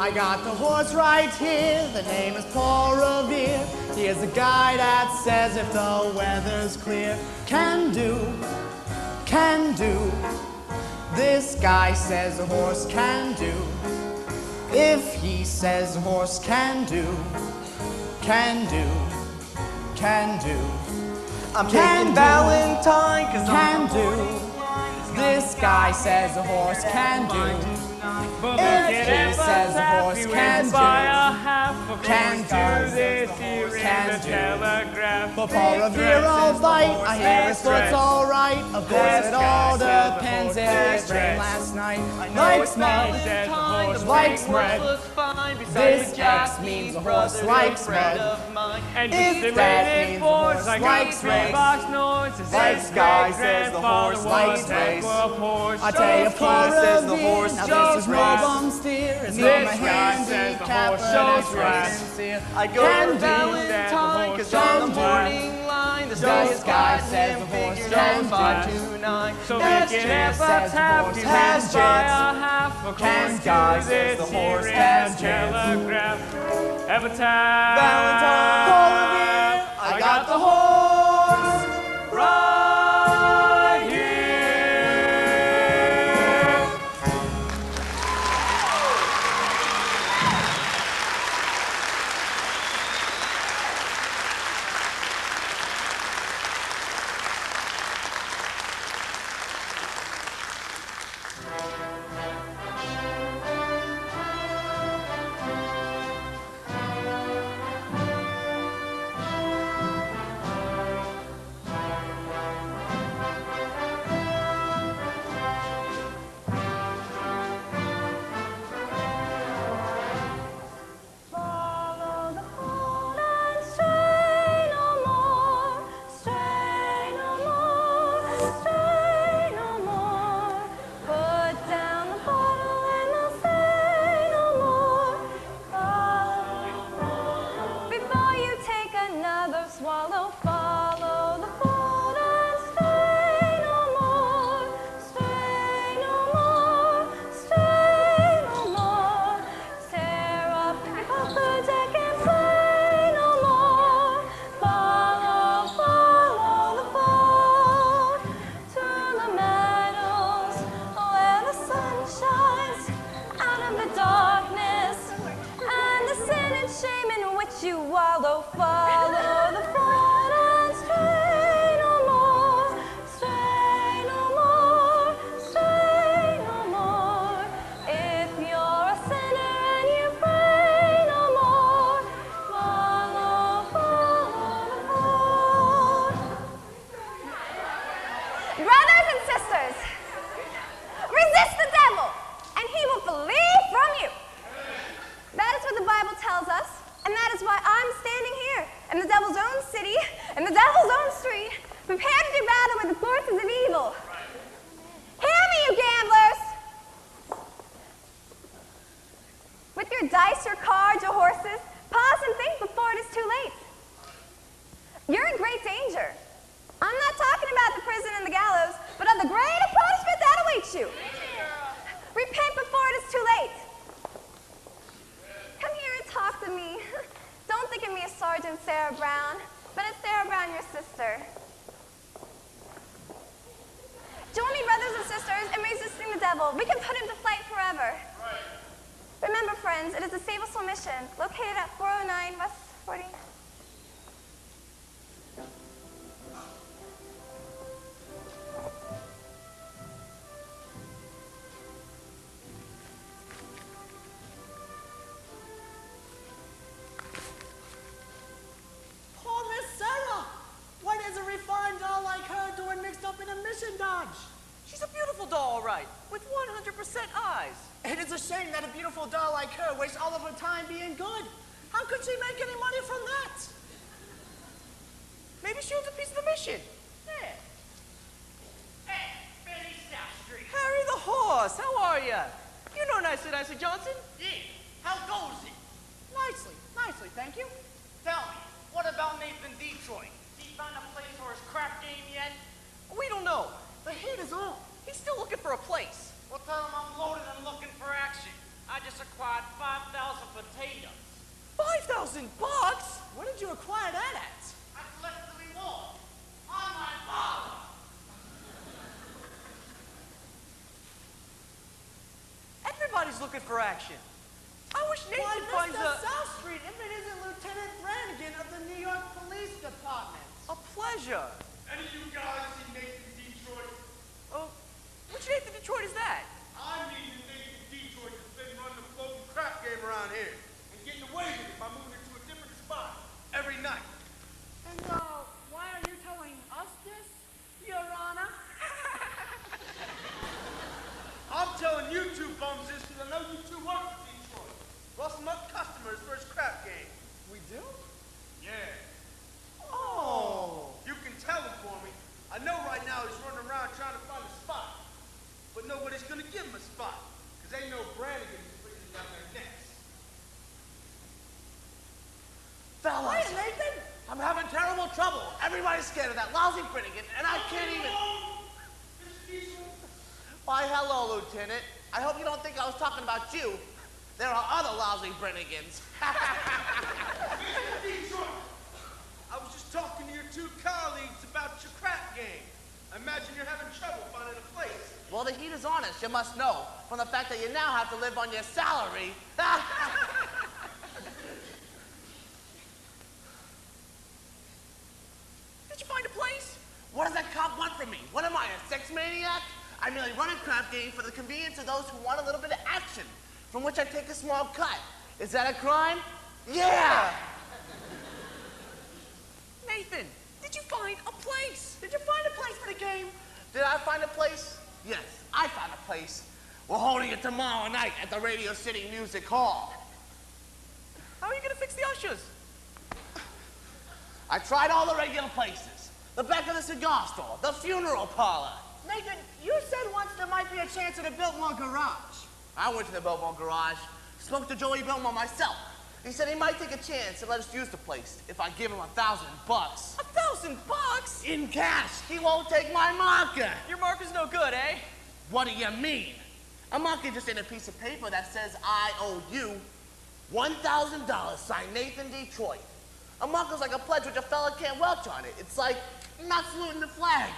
I got the horse right here, the name is Paul Revere. He is the guy that says if the weather's clear, can do, can do. This guy says a horse can do. If he says a horse can do, can do, can do. I'm taking Valentine, cause can do. This guy says a horse can do. If he says a horse can do, can do this here in the telegraph. But Paul Revere all bite, I hear his foot's all right. Of course it all depends if it rained last night. Likes mud, likes mud. This X means a horse likes mud. If that means a horse likes race, this guy says the horse likes race. I tell you, Paul Revere, now this is no bum steer. It's not my handicap, but it's sincere. I go to Valentine, cause on the morning line, the this guy says the horse can do. So we can have a half, you can buy a half. Of course, guy says the horse can telegraph. Have a time. Valentine, Paul Revere, I got the horse right here. She's a beautiful doll, all right, with 100% eyes. It is a shame that a beautiful doll like her wastes all of her time being good. How could she make any money from that? Maybe she owns a piece of the mission. Yeah. Hey, Benny South Street. Harry the horse, how are ya? You know Nicely Johnson. Yeah, how goes it? Nicely, thank you. Tell me, what about Nathan Detroit? Has he found a place for his crap game yet? We don't know. The heat is on. He's still looking for a place. Well, tell him I'm loaded and looking for action. I just acquired 5,000 potatoes. 5,000 bucks? Where did you acquire that at? I collected the reward on my father. Everybody's looking for action. I wish Nathan finds Mr. South Street, if it isn't Lieutenant Brannigan of the New York Police Department. a pleasure. Any of you guys see Nathan Detroit? Oh, which Nathan Detroit is that? I need the Nathan Detroit that's been running a floating crap game around here and getting away with it by moving it to a different spot every night. And, why are you telling us this, Your Honor? I'm telling you two bums this because I know you two work for Detroit. Rustle up customers for his crap game. We do? Yeah. Oh. You can tell him for me. I know right now he's running around trying to find a spot. But nobody's gonna give him a spot. Because they know Brannigan's breathing down their necks. Fellas. Hey, Nathan. I'm having terrible trouble. Everybody's scared of that lousy Brannigan, and I can't even... Why, hello, Lieutenant. I hope you don't think I was talking about you. There are other lousy Brannigans. I was just talking to your two colleagues about your crap game. I imagine you're having trouble finding a place. Well, the heat is on us, you must know, from the fact that you now have to live on your salary. Did you find a place? What does that cop want from me? What am I, a sex maniac? I merely run a crap game for the convenience of those who want a little bit of action, from which I take a small cut. Is that a crime? Yeah! Nathan, did you find a place? Did you find a place for the game? Did I find a place? Yes, I found a place. We're holding it tomorrow night at the Radio City Music Hall. How are you gonna fix the ushers? I tried all the regular places. The back of the cigar store, the funeral parlor. Nathan, you said once there might be a chance at a Biltmore garage. I went to the Biltmore garage, spoke to Joey Biltmore myself. He said he might take a chance and let us use the place if I give him $1,000. $1,000? In cash. He won't take my marker. Your marker's no good, eh? What do you mean? A marker just ain't a piece of paper that says I owe you $1,000, signed Nathan Detroit. A marker's like a pledge which a fella can't welch on it. It's like not saluting the flag.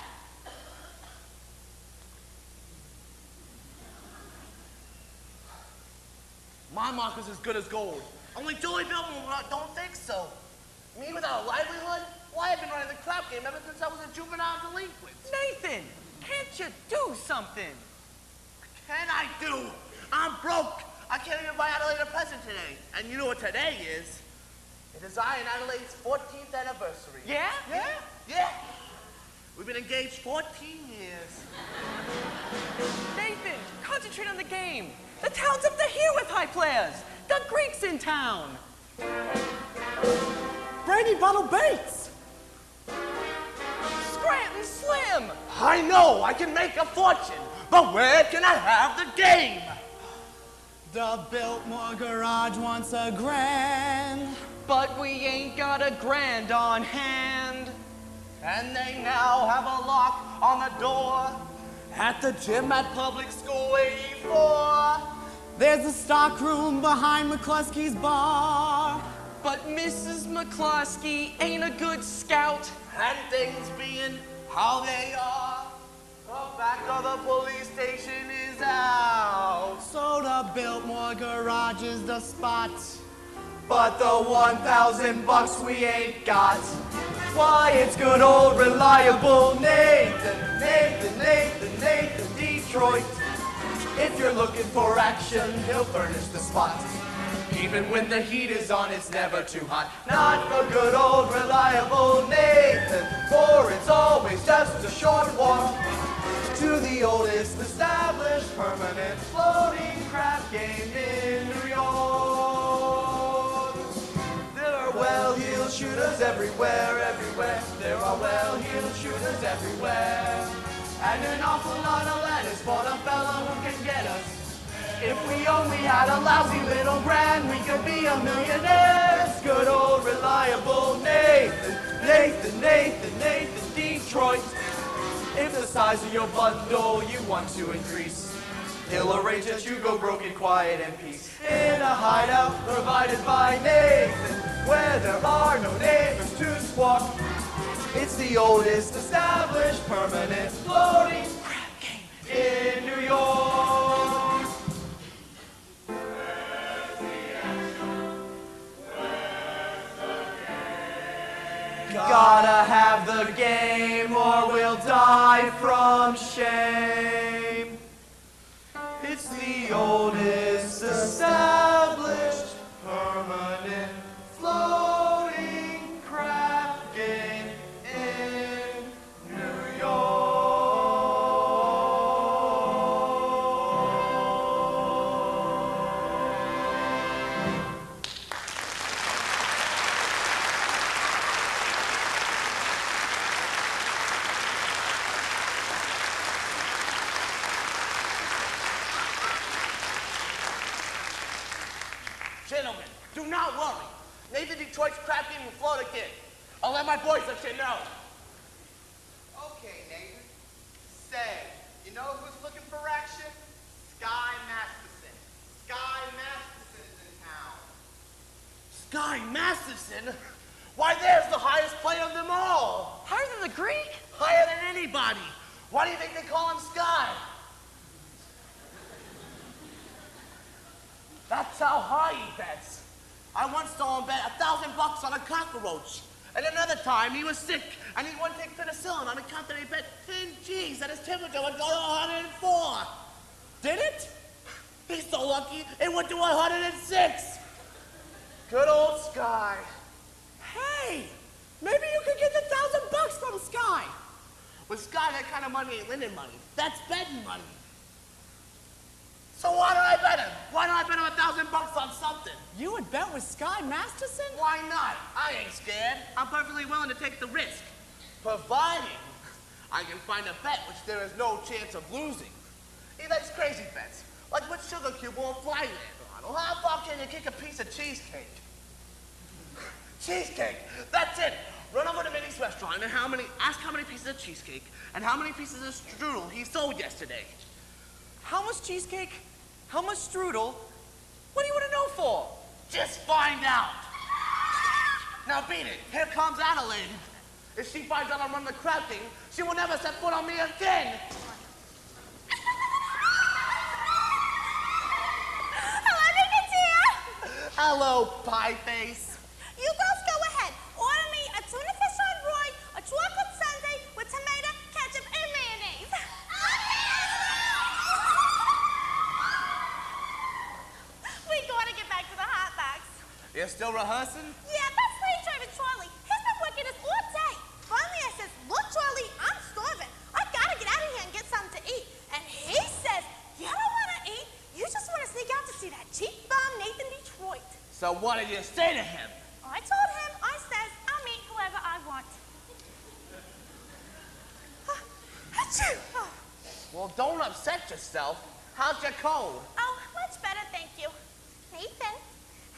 My marker's as good as gold. Only Joey Biltmore don't think so. Me without a livelihood? Why, I've been running the crap game ever since I was a juvenile delinquent. Nathan, can't you do something? Can I do? I'm broke. I can't even buy Adelaide a present today. And you know what today is? It is I and Adelaide's 14th anniversary. Yeah? Yeah? Yeah. We've been engaged 14 years. Nathan, concentrate on the game. The town's up to here with high players. Got Greeks in town. Brady Bottle Bates. Scranton Slim. I know, I can make a fortune, but where can I have the game? The Biltmore garage wants a grand, But we ain't got a grand on hand. And they now have a lock on the door at the gym at Public School 84. there's a stock room behind McCluskey's bar. But Mrs. McCluskey ain't a good scout. And things being how they are, the back of the police station is out. So the Biltmore garage is the spot. But the $1,000 we ain't got. Why, it's good old reliable Nathan, Nathan, Nathan, Nathan Detroit. If you're looking for action, he'll furnish the spot. Even when the heat is on, it's never too hot. Not for good old reliable Nathan, for it's always just a short walk to the oldest established permanent floating crap game in New York. There are well-heeled shooters everywhere, everywhere. There are well-heeled shooters everywhere. And an awful lot of land is for the fella who can get us. If we only had a lousy little grand, we could be a millionaire. It's good old reliable Nathan, Nathan, Nathan, Nathan Detroit. If the size of your bundle you want to increase, He'll arrange that you go broke in quiet and peace. In a hideout provided by Nathan, where there are no neighbors to squawk. It's the oldest established permanent floating crap game in New York. Gotta have the game or we'll die from shame. It's the oldest established permanent floating crap game in New York. Gentlemen, do not worry. Nathan Detroit's crap game will float again. I'll let my boys let you know. Okay, Nathan. Say, you know who's looking for action? Sky Masterson. Sky Masterson's in town. Sky Masterson? Why, there's the highest player of them all. Higher than the Greek? Higher than anybody. Why do you think they call him Sky? That's how high he bets. I once saw him bet $1,000 on a cockroach. And another time he was sick and he wouldn't take penicillin on account that he bet 10 G's that his temperature would go to 104. Did it? He's so lucky it went to 106. Good old Sky. Hey, maybe you could get the $1,000 from Sky. With Sky, that kind of money ain't lending money. That's betting money. So why don't I bet him? Why don't I bet him $1,000 on something? You would bet with Sky Masterson? Why not? I ain't scared. I'm perfectly willing to take the risk. Providing I can find a bet which there is no chance of losing. He likes crazy bets, like what sugar cube will a fly land on, or how far can you kick a piece of cheesecake? Cheesecake, that's it. Run over to Minnie's restaurant and ask how many pieces of cheesecake and how many pieces of strudel he sold yesterday. How much cheesecake? How much strudel? What do you want to know for? Just find out. Now beat it. Here comes Adelaide. If she finds out I'm running the crab thing, she will never set foot on me again. Hello, Nicketia. Hello, pie face. You girls go ahead. Order me a tuna fish on Roy, a chocolate sundae with tomato, ketchup, and mayonnaise. We gotta get back to the hot dogs. You're still rehearsing? Yeah, that's why he's driving Charlie. He's been working us all day. Finally, I says, look, Charlie, I'm starving. I gotta get out of here and get something to eat. And he says, you don't wanna eat. You just wanna sneak out to see that cheap bum Nathan Detroit. So what did you say to him? I told him, I says, I'll meet whoever I want. Achoo! Oh. Well, don't upset yourself. How's your cold? Oh, much better, thank you. Nathan,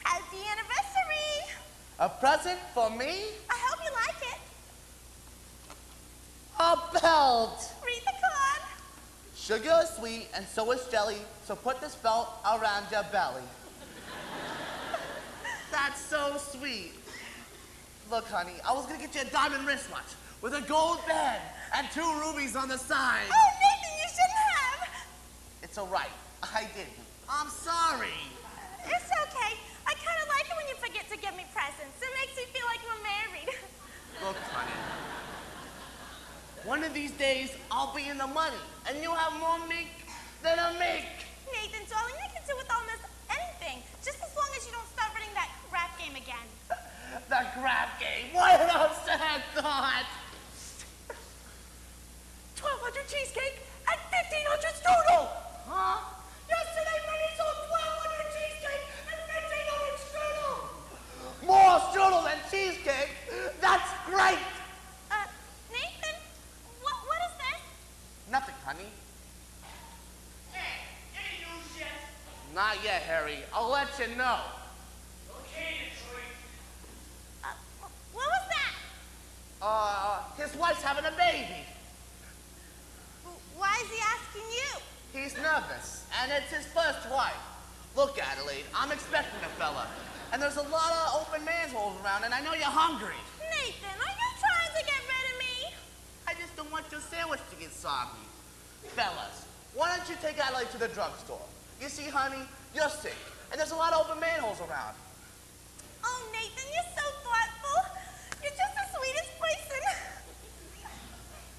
happy anniversary! A present for me? I hope you like it. A belt! Read the card. Sugar is sweet and so is jelly, so put this belt around your belly. That's so sweet. Look, honey, I was gonna get you a diamond wristwatch with a gold band and 2 rubies on the side. Oh, Nathan, you shouldn't have. It's all right. I didn't. I'm sorry. It's okay. I kind of like it when you forget to give me presents. It makes me feel like we're married. Look, honey. One of these days, I'll be in the money, and you'll have more mink than a mink. Nathan, darling, I can do with almost anything, just as long as you don't start running that crap game again. The crab game. What an upset thought. 1,200 cheesecake and 1,500 strudel! Huh? Yesterday, Minnie sold 1,200 cheesecake and 1,500 strudel! More strudel than cheesecake? That's great. Nathan, what is this? Nothing, honey. Hey, any news yet? Not yet, Harry. I'll let you know. Okay, Detroit. What was that? His wife's having a baby. Why is he asking you? He's nervous, and it's his first wife. Look, Adelaide, I'm expecting a fella. And there's a lot of open manholes around, and I know you're hungry. Nathan, are you trying to get rid of me? I just don't want your sandwich to get soggy. Fellas, why don't you take Adelaide to the drugstore? You see, honey, you're sick, and there's a lot of open manholes around. Oh, Nathan, you're so thoughtful. You're just the sweetest person.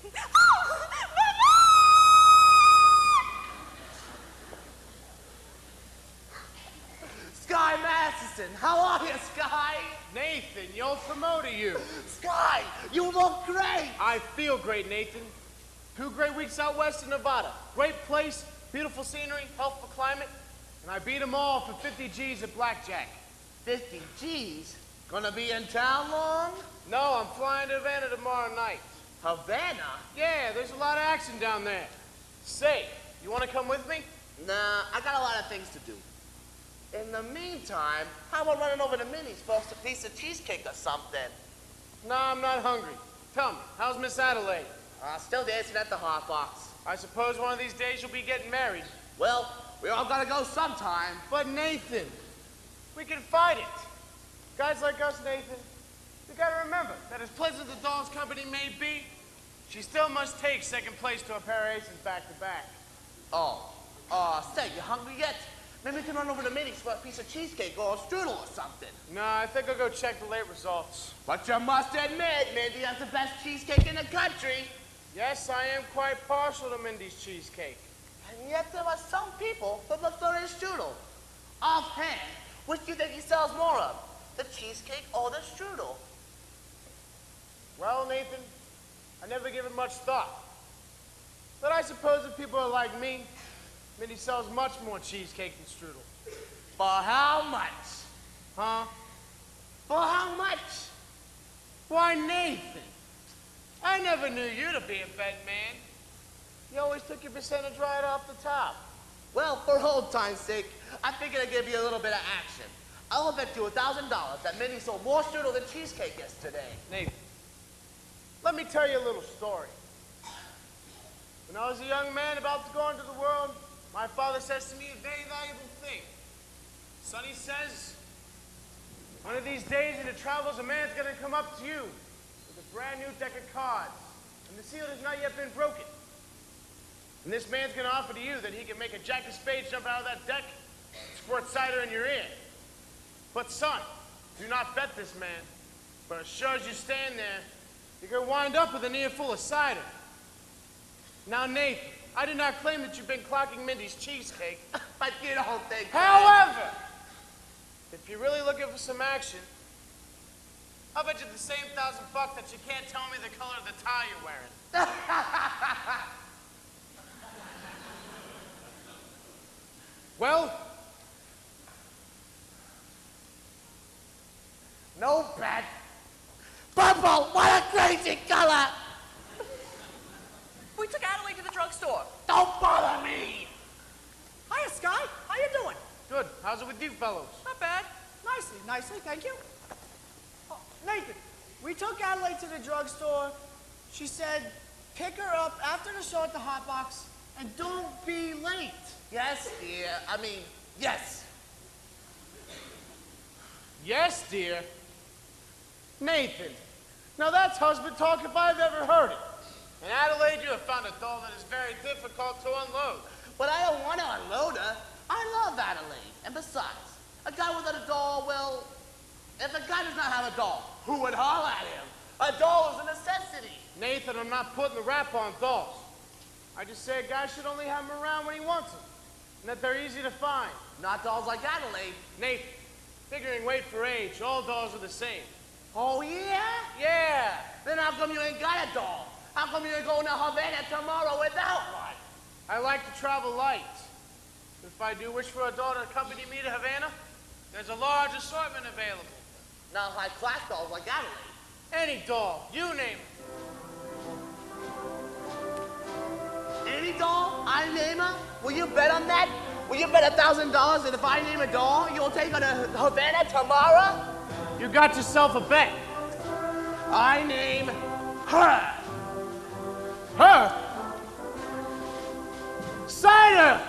Oh, Mama! Sky Masterson, how are you, Sky? Nathan, you'll promote you. Sky, you look great. I feel great, Nathan. 2 great weeks out west in Nevada. Great place, beautiful scenery, healthful climate, and I beat them all for 50 G's at blackjack. 50 G's? Gonna be in town long? No, I'm flying to Havana tomorrow night. Havana? Yeah, there's a lot of action down there. Say, you want to come with me? Nah, I got a lot of things to do. In the meantime, how about running over to Minnie's for a piece of cheesecake or something? No, I'm not hungry. Tell me, how's Miss Adelaide? Still dancing at the Hot Box. I suppose one of these days you'll be getting married. Well, we all gotta go sometime. But Nathan, we can fight it. Guys like us, Nathan, we gotta remember that as pleasant the doll's company may be, she still must take second place to a pair of aces back to back. Say, you hungry yet? Maybe we can run over to Minnie's for a piece of cheesecake or a strudel or something. No, I think I'll go check the late results. But you must admit, Mindy has the best cheesecake in the country. Yes, I am quite partial to Mindy's cheesecake. And yet there are some people who prefer his strudel. Offhand, which do you think he sells more of? The cheesecake or the strudel? Well, Nathan, I never give it much thought. But I suppose if people are like me, Mindy sells much more cheesecake than strudel. For how much? Huh? For how much? Why, Nathan, I never knew you to be a bet man. You always took your percentage right off the top. Well, for old time's sake, I figured I'd give you a little bit of action. I'll bet you $1,000 that Minnie sold more strudel than cheesecake yesterday. Nathan, let me tell you a little story. When I was a young man about to go into the world, my father says to me a very valuable thing. Son, he says, one of these days in the travels, a man's going to come up to you with a brand new deck of cards, and the seal has not yet been broken. And this man's going to offer to you that he can make a jack of spades jump out of that deck, squirt cider in your ear. But son, do not bet this man, for as sure as you stand there, you're going to wind up with an ear full of cider. Now, Nathan, I did not claim that you've been clocking Mindy's cheesecake. But you don't think However, if you're really looking for some action, I'll bet you the same $1,000 that you can't tell me the color of the tie you're wearing. Well, no bet. Purple, what a crazy color! We took Adelaide to the drugstore. Don't bother me! Hiya, Sky. How you doing? good. How's it with you fellows? Not bad. Nicely, thank you. Oh, Nathan, we took Adelaide to the drugstore. She said, pick her up after the show at the Hot Box, and don't be late. Yes, dear. Yes. Yes, dear. Nathan, now that's husband talk if I've ever heard it. And Adelaide, you have found a doll that is very difficult to unload. But I don't want to unload her. I love Adelaide. And besides, a guy without a doll, well, if a guy does not have a doll, who would holler at him? A doll is a necessity. Nathan, I'm not putting the rap on dolls. I just say a guy should only have them around when he wants them. And that they're easy to find. Not dolls like Adelaide. Nathan, figuring weight for age, all dolls are the same. Oh, yeah? Yeah. Then how come you ain't got a doll? How come you ain't going to Havana tomorrow without one? I like to travel light. If I do wish for a doll to accompany me to Havana, there's a large assortment available. Not high-class dolls like Adelaide. Any doll, you name it. Any doll? I name her? Will you bet on that? Will you bet $1,000 that if I name a doll, you'll take her to Havana tomorrow? You got yourself a bet. I name her. Her? Cider!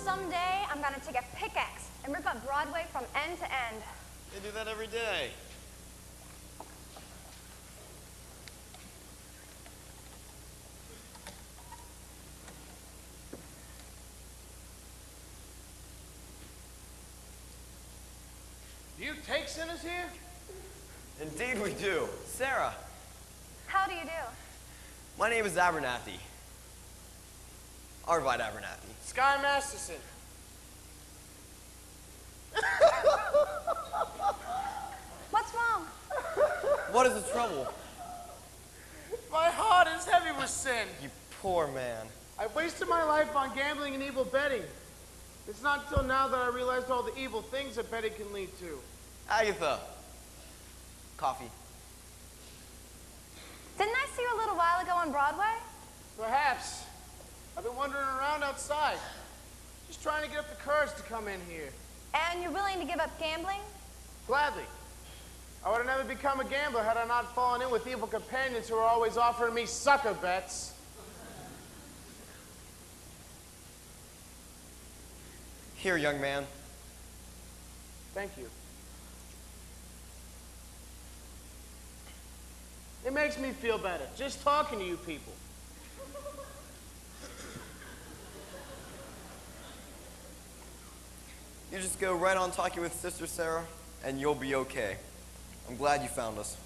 Someday, I'm gonna take a pickaxe and rip up Broadway from end to end. They do that every day. Do you take sinners here? Indeed we do. Sarah, How do you do? my name is Abernathy. Arvide Abernathy. Sky Masterson. What's wrong? What is the trouble? My heart is heavy with sin. You poor man. I've wasted my life on gambling and evil betting. It's not until now that I realized all the evil things that betting can lead to. Agatha. Coffee. Didn't I see you a little while ago on Broadway? Perhaps. I've been wandering around outside, just trying to get up the courage to come in here. And you're willing to give up gambling? Gladly. I would have never become a gambler had I not fallen in with evil companions who are always offering me sucker bets. Here, young man. Thank you. It makes me feel better, just talking to you people. You just go right on talking with Sister Sarah, and you'll be okay. I'm glad you found us.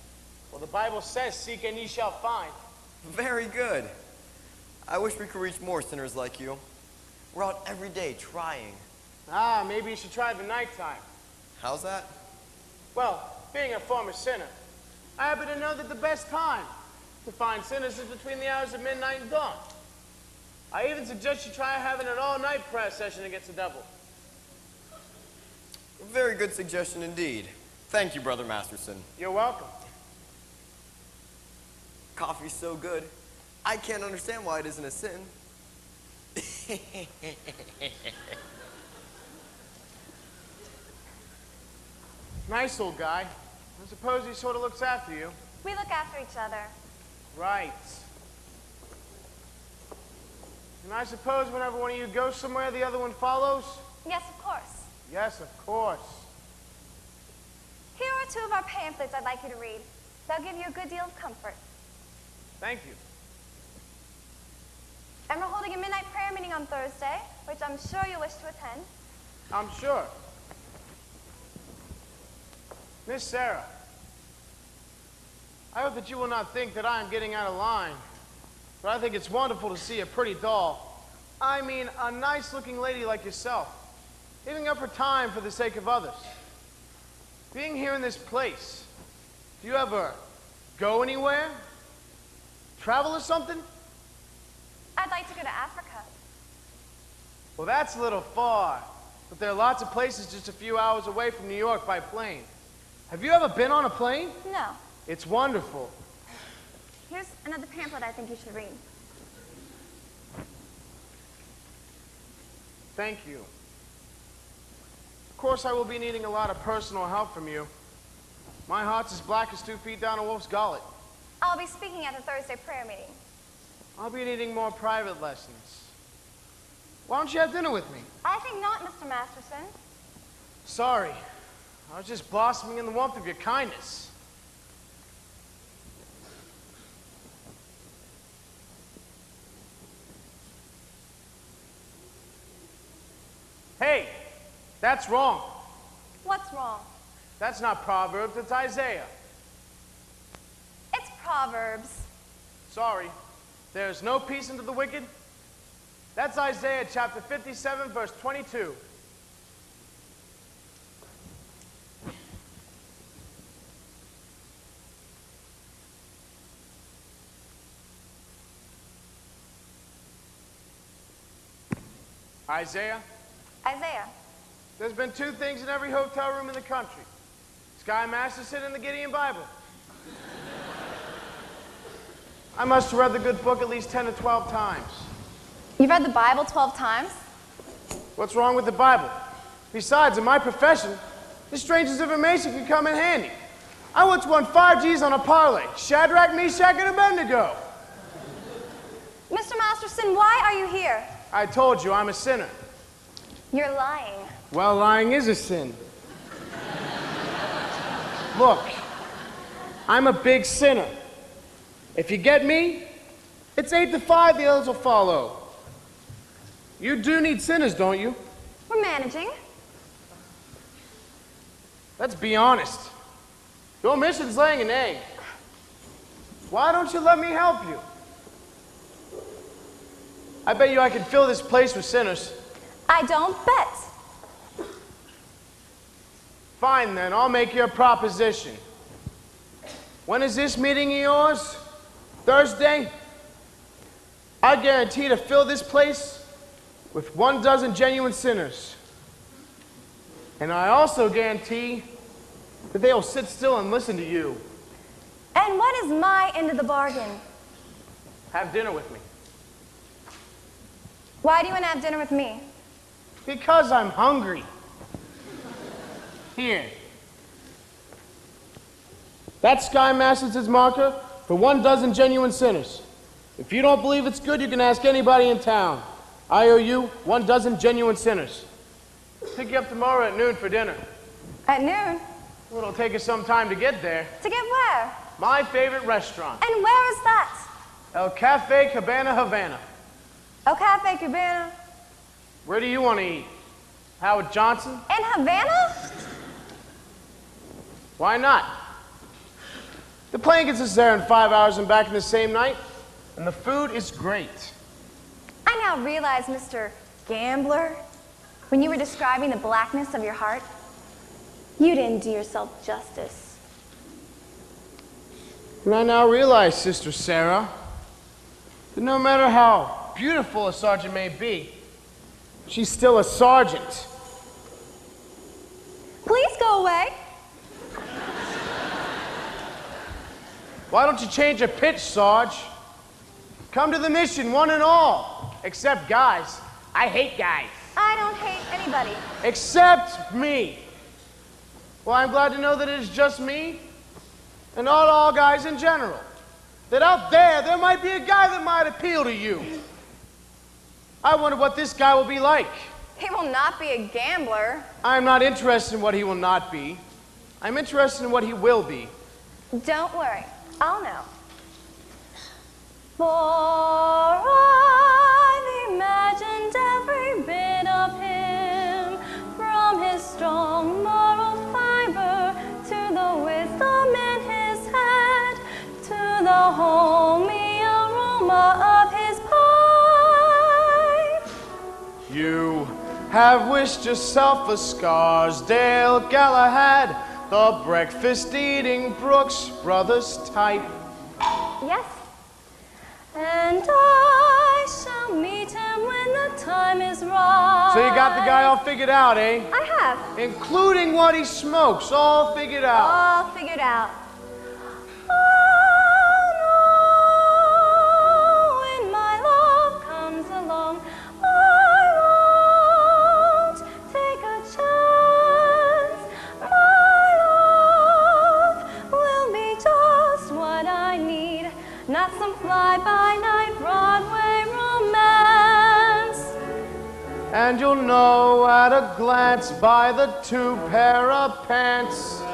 Well, the Bible says, seek and ye shall find. Very good. I wish we could reach more sinners like you. We're out every day trying. Ah, maybe you should try the nighttime. How's that? Well, being a former sinner, I happen to know that the best time to find sinners is between the hours of midnight and dawn. I even suggest you try having an all-night prayer session against the devil. Very good suggestion indeed. Thank you, Brother Masterson. You're welcome. Coffee's so good, I can't understand why it isn't a sin. Nice old guy. I suppose he sort of looks after you. We look after each other. Right. And I suppose whenever one of you goes somewhere, the other one follows? Yes, of course. Yes, of course. Here are two of our pamphlets I'd like you to read. They'll give you a good deal of comfort. Thank you. And we're holding a midnight prayer meeting on Thursday, which I'm sure you wish to attend. I'm sure. Miss Sarah, I hope that you will not think that I am getting out of line, but I think it's wonderful to see a pretty doll, I mean a nice-looking lady like yourself, giving up her time for the sake of others. Being here in this place, do you ever go anywhere? Travel or something? I'd like to go to Africa. Well, that's a little far, but there are lots of places just a few hours away from New York by plane. Have you ever been on a plane? No. It's wonderful. Here's another pamphlet I think you should read. Thank you. Of course, I will be needing a lot of personal help from you. My heart's as black as 2 feet down a wolf's gullet. I'll be speaking at the Thursday prayer meeting. I'll be needing more private lessons. Why don't you have dinner with me? I think not, Mr. Masterson. Sorry. I was just blossoming in the warmth of your kindness. Hey, that's wrong. What's wrong? That's not Proverbs, it's Isaiah. It's Proverbs. Sorry. There's no peace unto the wicked. That's Isaiah chapter 57, verse 22. Isaiah, Isaiah. there's been two things in every hotel room in the country. Sky Masterson and the Gideon Bible. I must have read the good book at least 10 to 12 times. You've read the Bible 12 times? What's wrong with the Bible? Besides, in my profession, this stranger's information can come in handy. I once won 5 G's on a parlay. Shadrach, Meshach, and Abednego. Mr. Masterson, why are you here? I told you, I'm a sinner. You're lying. Well, lying is a sin. Look, I'm a big sinner. If you get me, it's 8 to 5, the others will follow. You do need sinners, don't you? We're managing. Let's be honest. Your mission's laying an egg. Why don't you let me help you? I bet you I could fill this place with sinners. I don't bet. Fine then, I'll make you a proposition. When is this meeting of yours? Thursday? I guarantee to fill this place with 12 genuine sinners. And I also guarantee that they will sit still and listen to you. And what is my end of the bargain? Have dinner with me. Why do you want to have dinner with me? Because I'm hungry. Here. That's Sky Masterson's marker for 12 genuine sinners. If you don't believe it's good, you can ask anybody in town. I owe you 12 genuine sinners. Pick you up tomorrow at noon for dinner. At noon? Well, it'll take us some time to get there. To get where? My favorite restaurant. And where is that? El Cafe Cabana, Havana. El Cafe Cubana. Where do you want to eat? Howard Johnson? In Havana? Why not? The plane gets us there in 5 hours and back in the same night, and the food is great. I now realize, Mr. Gambler, when you were describing the blackness of your heart, you didn't do yourself justice. And I now realize, Sister Sarah, that no matter how beautiful a sergeant may be, she's still a sergeant. Please go away. Why don't you change your pitch, Sarge? Come to the mission, one and all. Except guys. I hate guys. I don't hate anybody. Except me. Well, I'm glad to know that it is just me, and not all guys in general. That out there might be a guy that might appeal to you. I wonder what this guy will be like. He will not be a gambler. I'm not interested in what he will not be. I'm interested in what he will be. Don't worry, I'll know. For I've imagined every bit of him, from his strong moral fiber to the wisdom in his head, to the homey aroma of his pipe. You have wished yourself a Scarsdale Galahad, the breakfast-eating Brooks Brothers type. Yes. And I shall meet him when the time is right. So you got the guy all figured out, eh? I have. Including what he smokes, all figured out. All figured out. Oh, no, when my love comes along, I won't take a chance. My love will be just what I need, not some fly-by-night Broadway romance. And you'll know at a glance by the 2 pair of pants. Oh,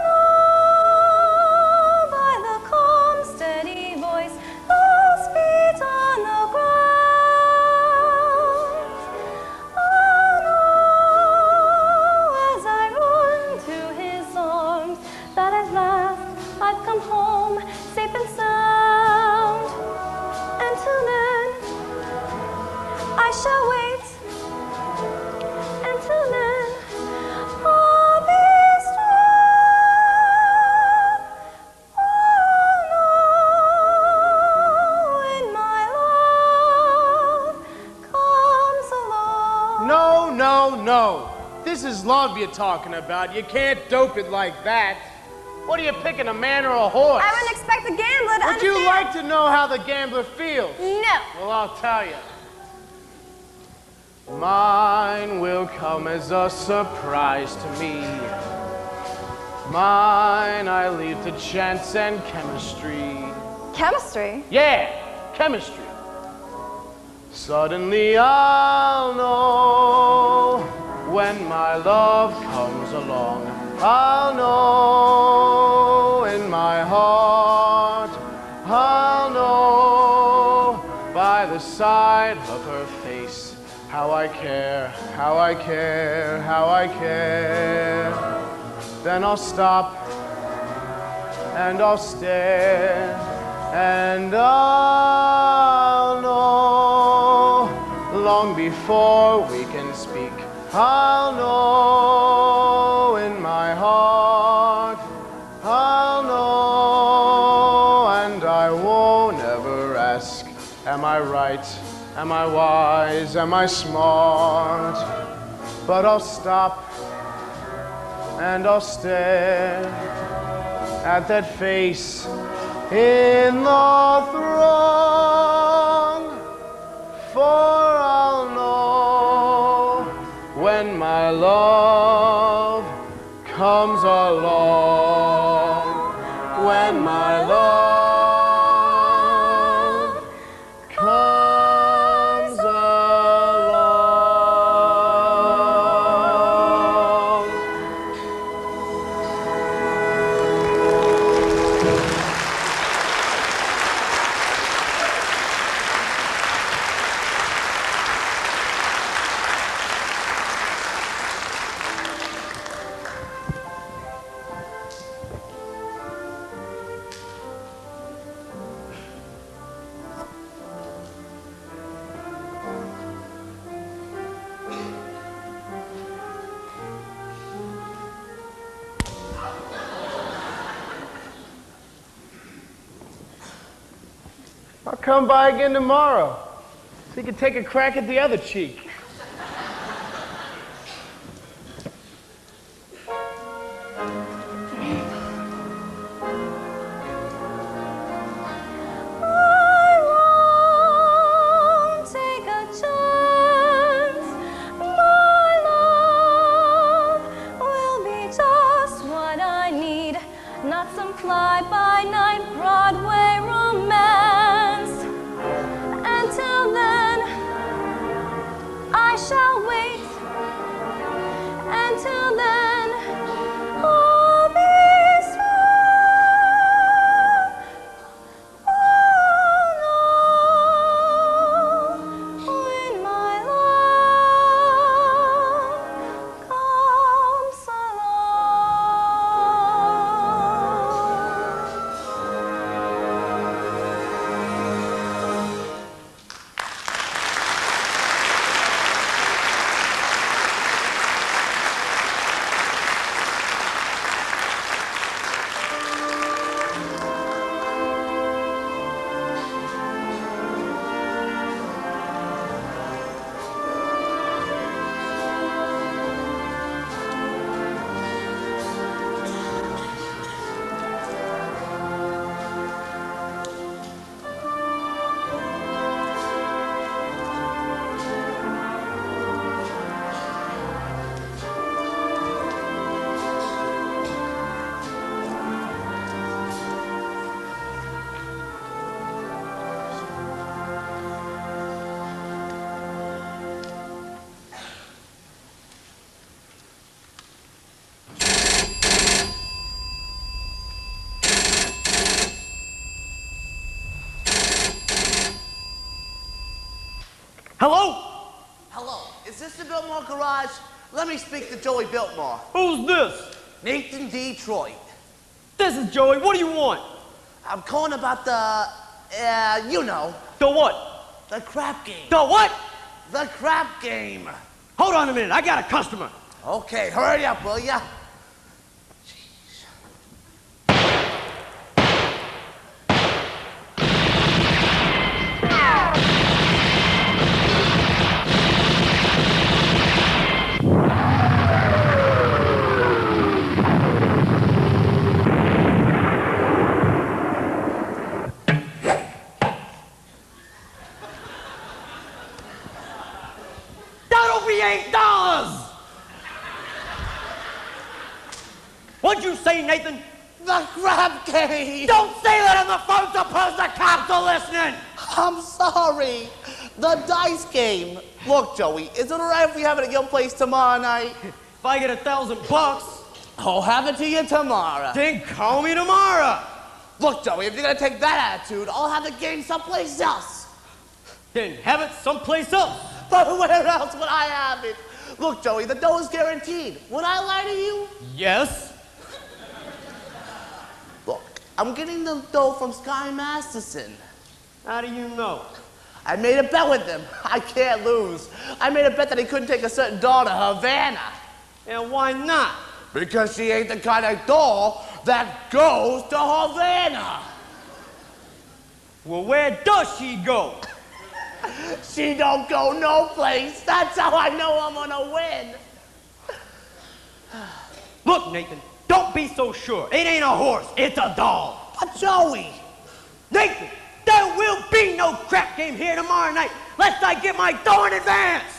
no, by the calm, steady voice, those feet on the ground. Oh, no, as I run to his arms, that at last I've come home, safe and sound. Until then, I shall wait. Until then, I'll be strong. Oh, no, when my love comes along. no. This is love you're talking about. You can't dope it like that. What are you picking, a man or a horse? I wouldn't expect a gambler to Would you understand. like to know how the gambler feels? No. Well, I'll tell you. Mine will come as a surprise to me. Mine I leave to chance and chemistry. Chemistry? Yeah, chemistry. Suddenly I'll know when my love comes along. I'll know in my heart. I'll know by the side of her face how I care, how I care, how I care. Then I'll stop and I'll stare and I'll know long before we can speak. I'll know in my heart. I'll know and I won't ever ask, am I right? Am I wise? Am I smart? But I'll stop and I'll stare at that face in the throng, for I'll know when my love comes along, when my love comes along. I'll come by again tomorrow so you can take a crack at the other cheek. I won't take a chance. My love will be just what I need, not some fly-by-night Broadway romance. Until then, I shall wait. Until then, I'll be strong. Oh no, when my love comes along. Hello? Hello, is this the Biltmore garage? Let me speak to Joey Biltmore. Who's this? Nathan Detroit. This is Joey. What do you want? I'm calling about the, you know, The what? the crap game. The what? The crap game. Hold on a minute. I got a customer. Okay, hurry up, will ya? me $8. What'd you say, Nathan? The crab game. Don't say that on the phone, suppose the cops are listening. I'm sorry. The dice game. Look, Joey, is it all right if we have it at your place tomorrow night? If I get $1,000, I'll have it to you tomorrow. then call me tomorrow. Look, Joey, if you're gonna take that attitude, I'll have the game someplace else. Then have it someplace else. But where else would I have it? Look, Joey, the dough is guaranteed. Would I lie to you? Yes. Look, I'm getting the dough from Sky Masterson. How do you know? I made a bet with him. I can't lose. I made a bet that he couldn't take a certain doll to Havana. And why not? Because she ain't the kind of doll that goes to Havana. Well, where does she go? She don't go no place. That's how I know I'm gonna win. Look, Nathan, don't be so sure. It ain't a horse, it's a doll. But Joey. Nathan, there will be no crap game here tomorrow night lest I get my dough in advance.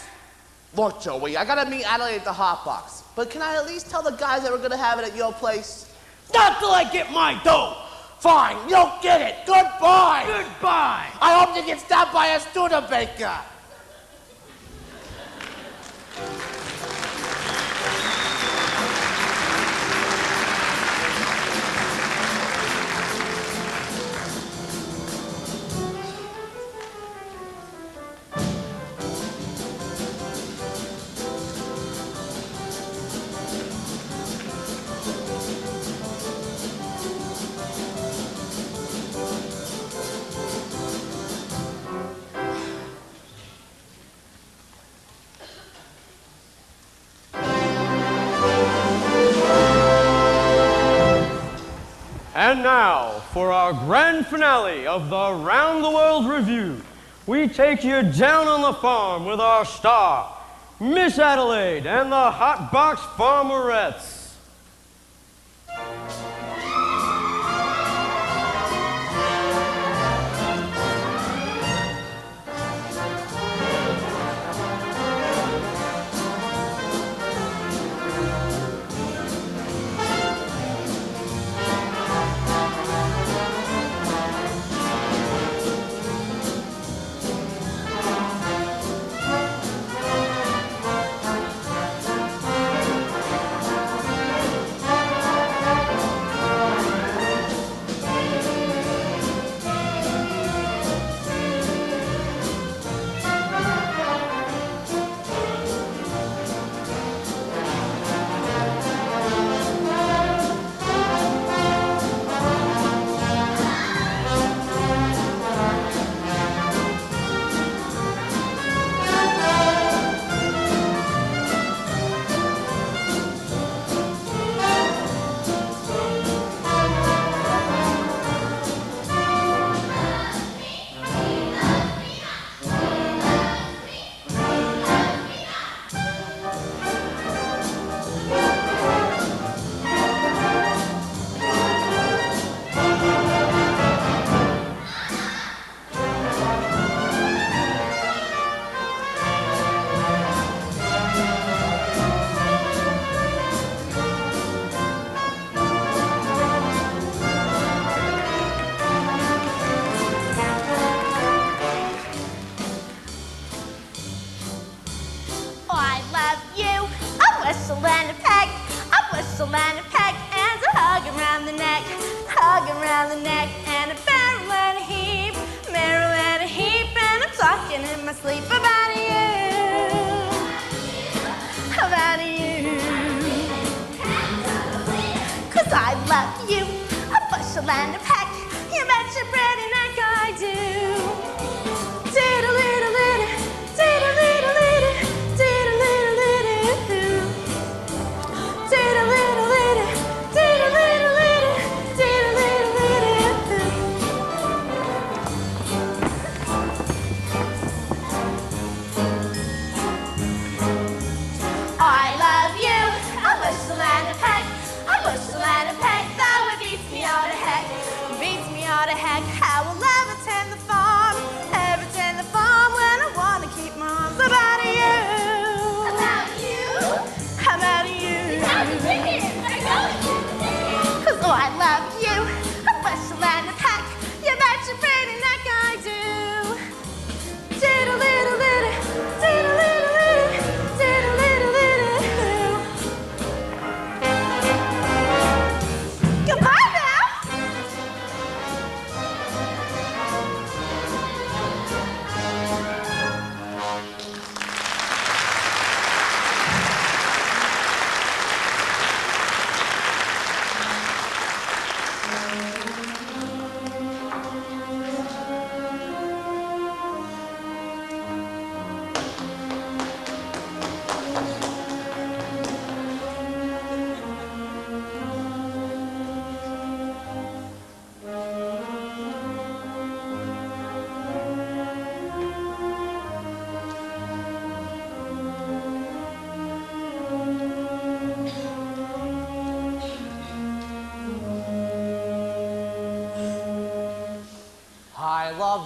Look, Joey, I gotta meet Adelaide at the Hot Box. But can I at least tell the guys that we're gonna have it at your place? Not till I get my dough. Fine, you'll get it. Goodbye. Goodbye. I hope you get stopped by a Studebaker. And now, for our grand finale of the Round the World Review, we take you down on the farm with our star, Miss Adelaide and the Hot Box Farmerettes.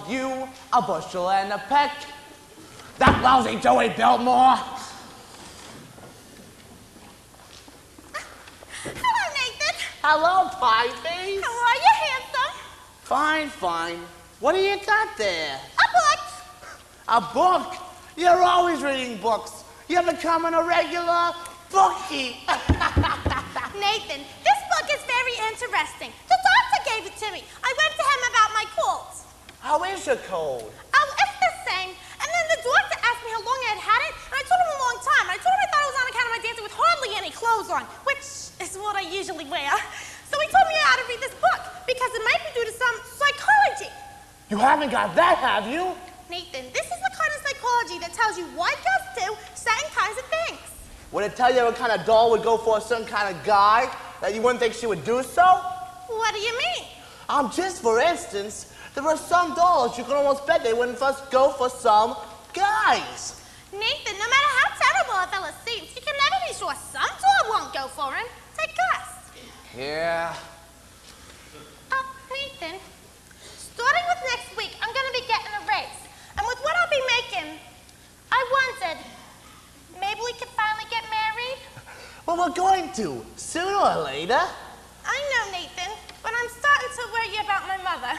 you a bushel and a peck. That lousy Joey Biltmore. Hello, Nathan. Hello, Pie Face. How are you, handsome? Fine, fine. What do you got there? A book. A book? You're always reading books. You're becoming a regular bookie. Nathan, this book is very interesting. The doctor gave it to me. I went to him about my colds. How is your cold? Oh, it's the same. And then the doctor asked me how long I had had it, and I told him a long time. I told him I thought it was on account of my dancing with hardly any clothes on, which is what I usually wear. So he told me how to read this book, because it might be due to some psychology. You haven't got that, have you? Nathan, this is the kind of psychology that tells you why girls do certain kinds of things. Would it tell you what kind of doll would go for a certain kind of guy that you wouldn't think she would do so? What do you mean? Just for instance, there are some dolls you can almost bet they wouldn't first go for some guys. Nathan, no matter how terrible a fella seems, you can never be sure some doll won't go for him. Take Gus. Yeah. Oh, Nathan, starting with next week, I'm going to be getting a raise. And with what I'll be making, I wondered, maybe we could finally get married? Well, we're going to, sooner or later. I know, Nathan, but I'm starting to worry about my mother.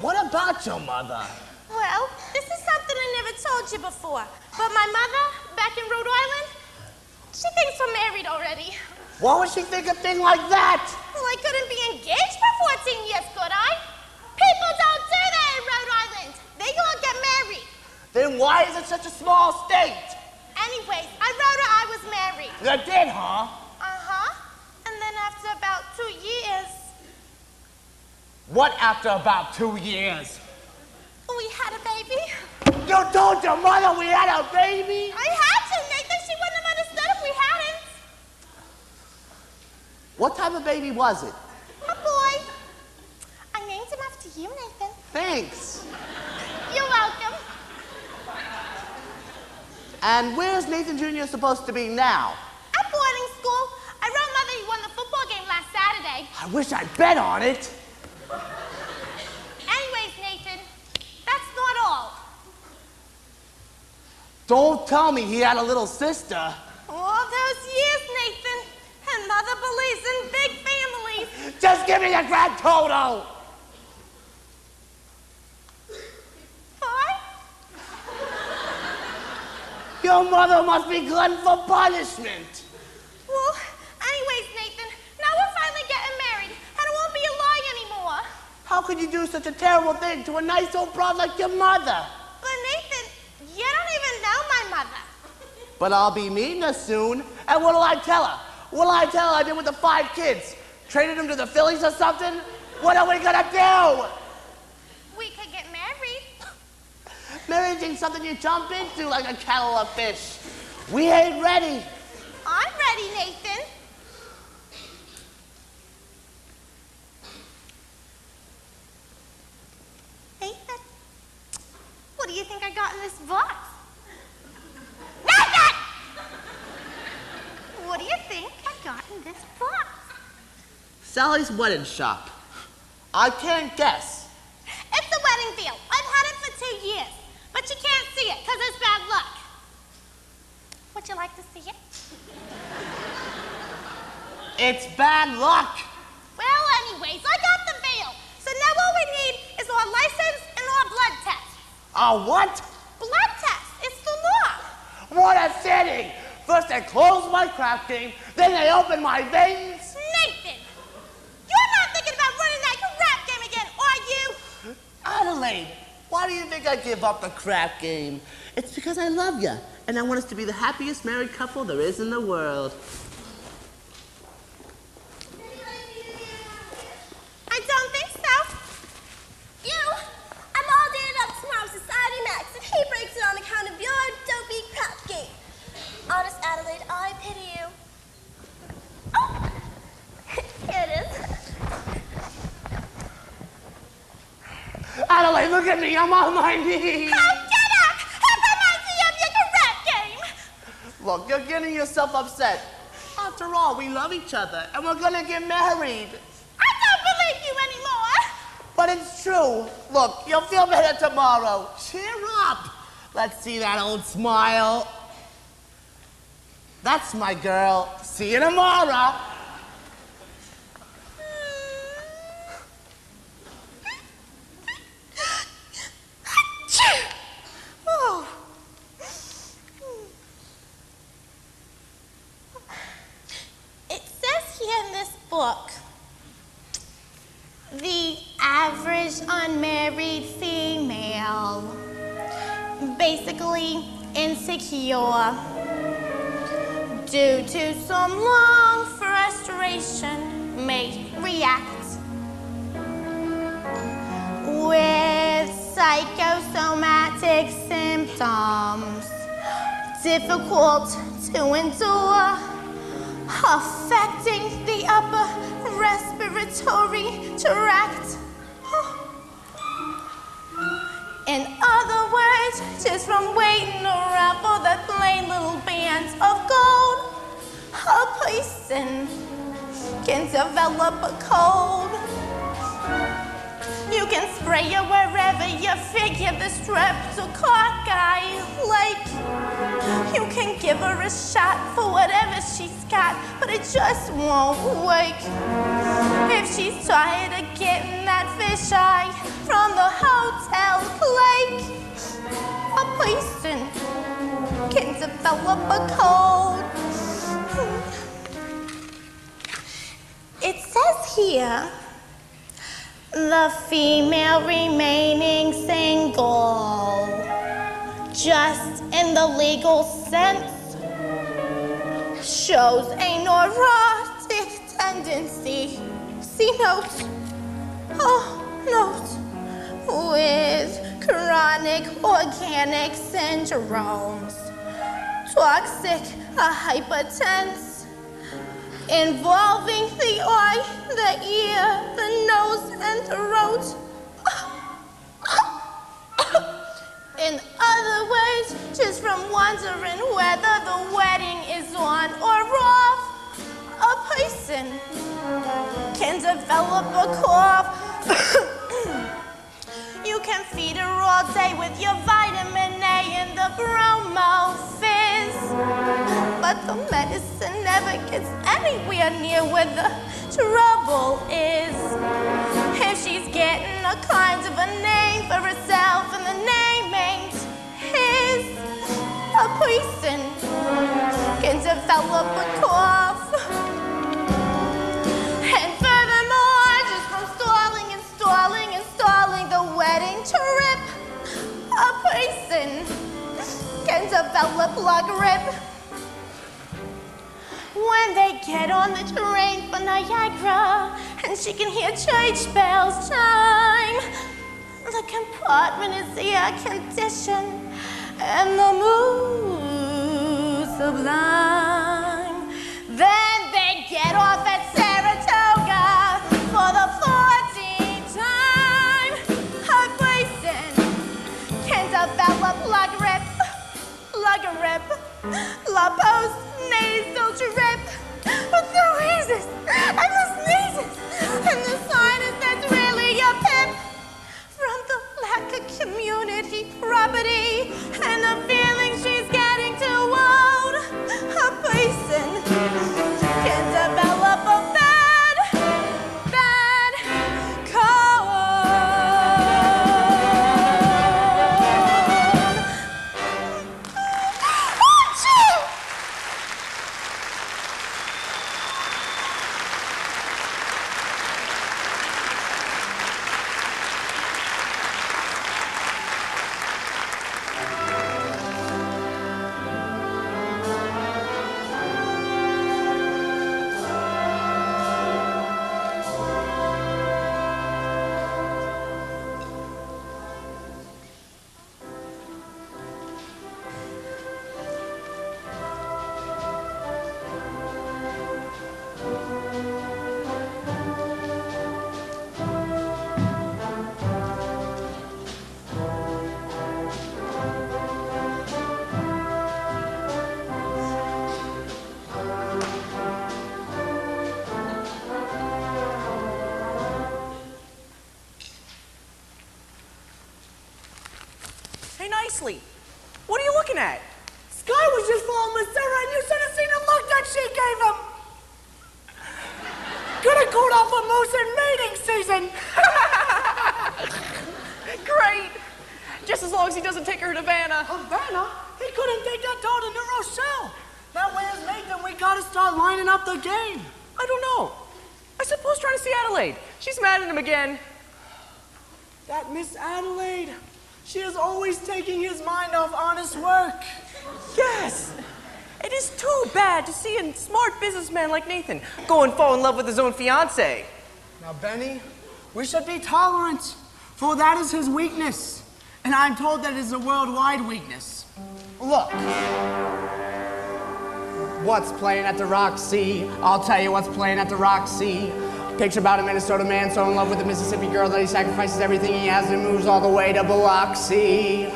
What about your mother? Well, this is something I never told you before. But my mother, back in Rhode Island, she thinks we're married already. Why would she think a thing like that? Well, I couldn't be engaged for 14 years, could I? People don't do that in Rhode Island. They all get married. Then why is it such a small state? Anyways, I wrote her I was married. You did, huh? Uh-huh. And then after about 2 years... What after about 2 years? We had a baby. You told your mother we had a baby? I had to, Nathan. She wouldn't have understood if we hadn't. What type of baby was it? A boy. I named him after you, Nathan. Thanks. You're welcome. And where's Nathan Jr. supposed to be now? At boarding school. I wrote Mother he won the football game last Saturday. I wish I'd bet on it. Anyways, Nathan, that's not all. Don't tell me he had a little sister. All those years, Nathan, and Mother believes in big families. Just give me the grand total. 5? Your mother must be glutton for punishment. Well, anyways, Nathan, now we're finally getting married, and it won't be a lie anymore. How could you do such a terrible thing to a nice old broad like your mother? But Nathan, you don't even know my mother. But I'll be meeting her soon, and what'll I tell her? What'll I tell her I did with the 5 kids? Traded them to the Phillies or something? What are we gonna do? We could get married. Marriage ain't something you jump into like a kettle of fish. We ain't ready. I'm ready, Nathan. Nathan, what do you think I got in this box? Nathan! What do you think I got in this box? Sally's wedding shop. I can't guess. It's a wedding veil. I've had it for 2 years. But you can't see it because it's bad luck. Would you like to see it? It's bad luck. Well, anyways, I got the veil. So now all we need is our license and our blood test. A what? Blood test. It's the law. What a setting. First they close my crap game, then they open my veins. Nathan, you're not thinking about running that crap game again, are you? Adelaide, why do you think I give up the crap game? It's because I love you, and I want us to be the happiest married couple there is in the world. I don't think so. I'm all dated up tomorrow with Society Max, and he breaks it on account of your dopey crap game. Honest, Adelaide, I pity you. Oh! Here it is. Adelaide, look at me, I'm on my knees. How get up? How reminds me of your crap game? Look, you're getting yourself upset. After all, we love each other, and we're gonna get married. I don't believe you anymore. but it's true. Look, you'll feel better tomorrow. Cheer up. Let's see that old smile. That's my girl. See you tomorrow. Oh. It says here in this book, the average unmarried female, basically insecure, due to some long frustration, may react with psychosomatic symptoms, difficult to endure, affecting the upper respiratory tract. In other words, just from waiting around for the plain little bands of gold, a person can develop a cold. You can spray it wherever you figure the streptococci like. You can give her a shot for whatever she's got, but it just won't work. If she's tired of getting that fisheye from the hotel lake, a person can develop a cold. It says here, the female remaining single, just in the legal sense, shows a neurotic tendency. See note. Oh, note. With chronic organic syndromes, toxic, hypertense, involving the eye, the ear, the nose, and throat. In other words, just from wondering whether the wedding is on or off, a person can develop a cough. You can feed her all day with your vitamin A and the bromo fizz, but the medicine never gets anywhere near where the trouble is. If she's getting a kind of a name for herself and the name ain't his, a person can develop a cough. And furthermore, just from stalling and stalling and stalling the wedding trip, a person can develop lung grip. When they get on the train for Niagara and she can hear church bells chime, the compartment is air conditioned and the mood sublime. Then they get off at Saratoga for the 14th time. A person can develop lung grip, la post-nasal drip, with the wheezes and the sneezes and the sinus that's really a pip from the lack of community property and the feeling she's getting too old. A person can develop a bad cold. seriously. What are you looking at? Sky was just following Miss Sarah, and you should have seen the look that she gave him. Gonna cool off a moose in mating season. Great. Just as long as he doesn't take her to Havana. Havana? He couldn't take that doll to New Rochelle. Now where's Nathan? We gotta start lining up the game. I don't know. I suppose trying to see Adelaide. She's mad at him again. That Miss Adelaide, she is always taking his mind off honest work. Yes. It is too bad to see a smart businessman like Nathan go and fall in love with his own fiancée. Now, Benny, we should be tolerant, for that is his weakness. And I'm told that it is a worldwide weakness. Look. What's playing at the Roxy? I'll tell you what's playing at the Roxy. Picture about a Minnesota man so in love with a Mississippi girl that he sacrifices everything he has and moves all the way to Biloxi.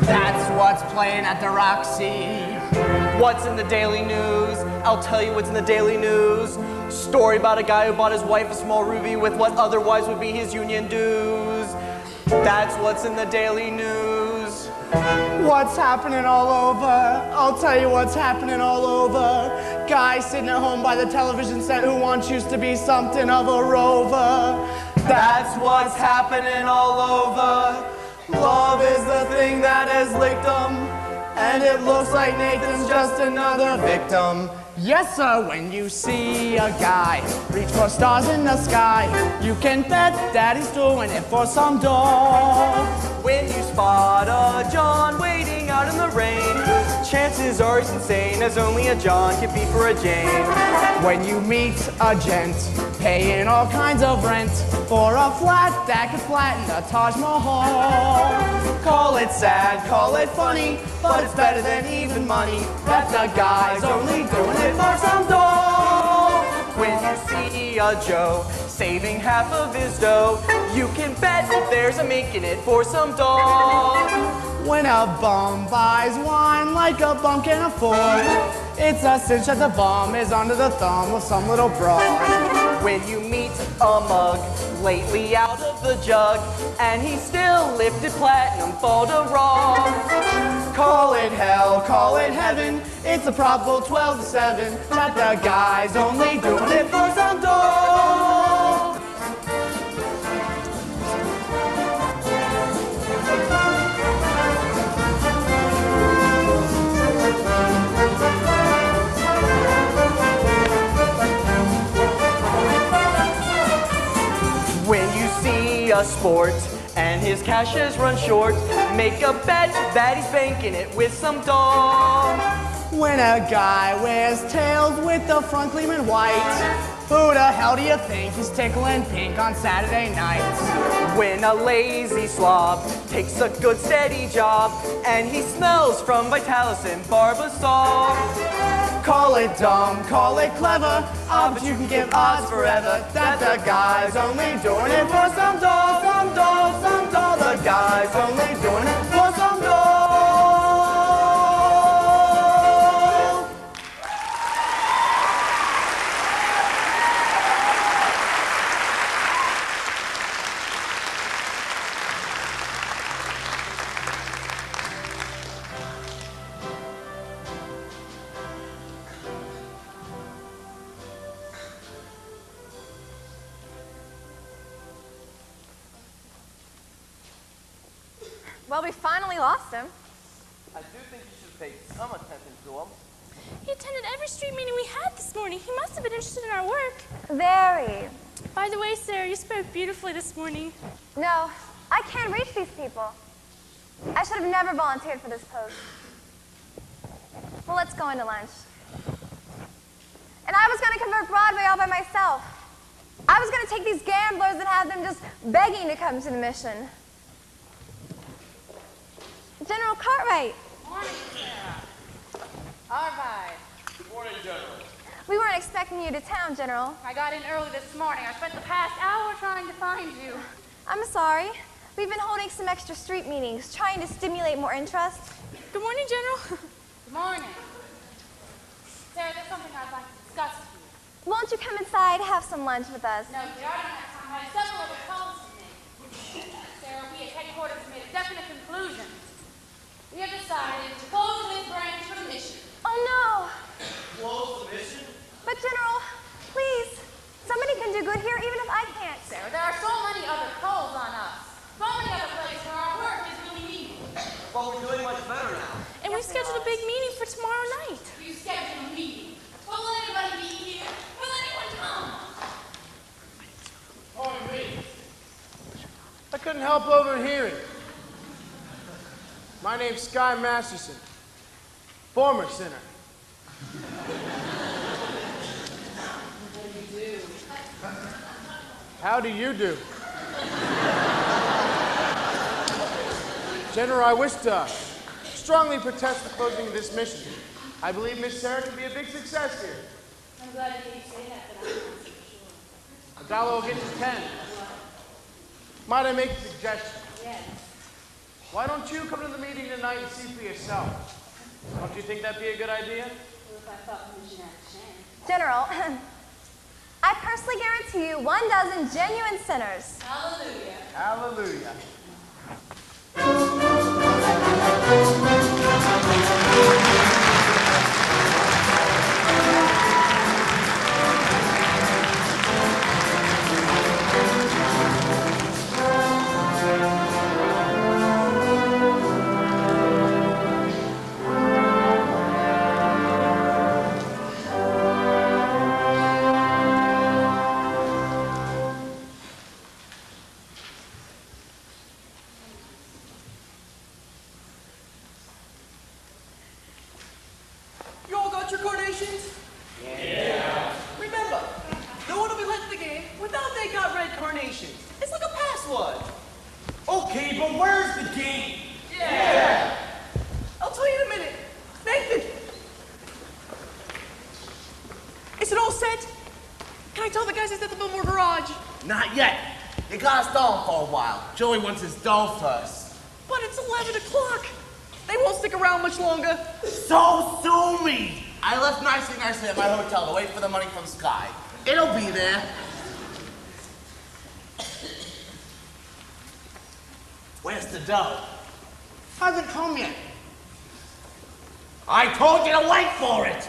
That's what's playing at the Roxy. What's in the Daily News? I'll tell you what's in the Daily News. Story about a guy who bought his wife a small ruby with what otherwise would be his union dues. That's what's in the Daily News. What's happening all over? I'll tell you what's happening all over. Guy sitting at home by the television set who once used to be something of a rover. That's what's happening all over. Love is the thing that has licked 'em, and it looks like Nathan's just another victim. Yes, sir, when you see a guy reach for stars in the sky, you can bet that he's doing it for some dough. When you spot a John waiting out in the rain, chances are he's insane, as only a John could be for a Jane. When you meet a gent paying all kinds of rent for a flat that could flatten the Taj Mahal, call it sad, call it funny, but it's better than even money. That the guy's only doing it for some dough. When you see a Joe saving half of his dough, you can bet there's a mink in it for some dough. When a bum buys wine like a bum can afford, it's a cinch that the bum is under the thumb of some little broad. When you meet a mug lately out of the jug, and he still lifted platinum for the wrong, call it hell, call it heaven, it's a probable 12 to 7 that the guy's only doing it for some dough. When you see a sport and his cash has run short, make a bet that he's banking it with some dough. When a guy wears tails with the front gleaming white, who the hell do you think he's tickling pink on Saturday nights? When a lazy slob takes a good steady job and he smells from Vitalis and Barbasol, call it dumb, call it clever, but you can give odds forever that the guy's only doing it for some dough, some dough, some dough. The guy's only doing it for some dough. Well, we finally lost him. I do think you should pay some attention to him. He attended every street meeting we had this morning. He must have been interested in our work. Very. By the way, Sarah, you spoke beautifully this morning. No, I can't reach these people. I should have never volunteered for this post. Well, let's go into lunch. And I was going to convert Broadway all by myself. I was going to take these gamblers and have them just begging to come to the mission. General Cartwright. Morning, Sarah. All right. Good morning, General. We weren't expecting you to town, General. I got in early this morning. I spent the past hour trying to find you. I'm sorry. We've been holding some extra street meetings, trying to stimulate more interest. Good morning, General. Good morning. Sarah, there's something I'd like to discuss with you. Won't you come inside, have some lunch with us? No, we already had time. I have several other calls to make. Sarah, we at headquarters made a definite conclusion. We have decided to close this branch for the mission. Oh no! Close the mission? But General, please, somebody can do good here even if I can't. Sarah, there are so many other calls on us. So many other places where our work is really needed. But we're doing much better now. And we scheduled a big meeting for tomorrow night. You scheduled a meeting. But will anybody be here? Will anyone come? Pardon me. I couldn't help overhearing. My name's Sky Masterson, former sinner. How do you do? General, I wish to strongly protest the closing of this mission. I believe Miss Sarah could be a big success here. I'm glad you didn't say that, but I'm not so sure. A dollar will get you 10. Might I make a suggestion? Yes. Why don't you come to the meeting tonight and see for yourself? Don't you think that'd be a good idea? Well, if I thought we should have a chance. General, I personally guarantee you 12 genuine sinners. Hallelujah. Hallelujah. You all got your carnations? Yeah. Remember, no one will be let in the game without they got red carnations. It's like a password. Okay, but where's the game? Yeah. I'll tell you in a minute. Nathan! Is it all set? Can I tell the guys at the Billmore Garage? Not yet. You gotta stall him for a while. Joey wants his dough first. But it's 11 o'clock. They won't stick around much longer. So sue me! I left nicely at my hotel to wait for the money from Sky. It'll be there. Where's the dough? Hasn't come yet. I told you to wait for it!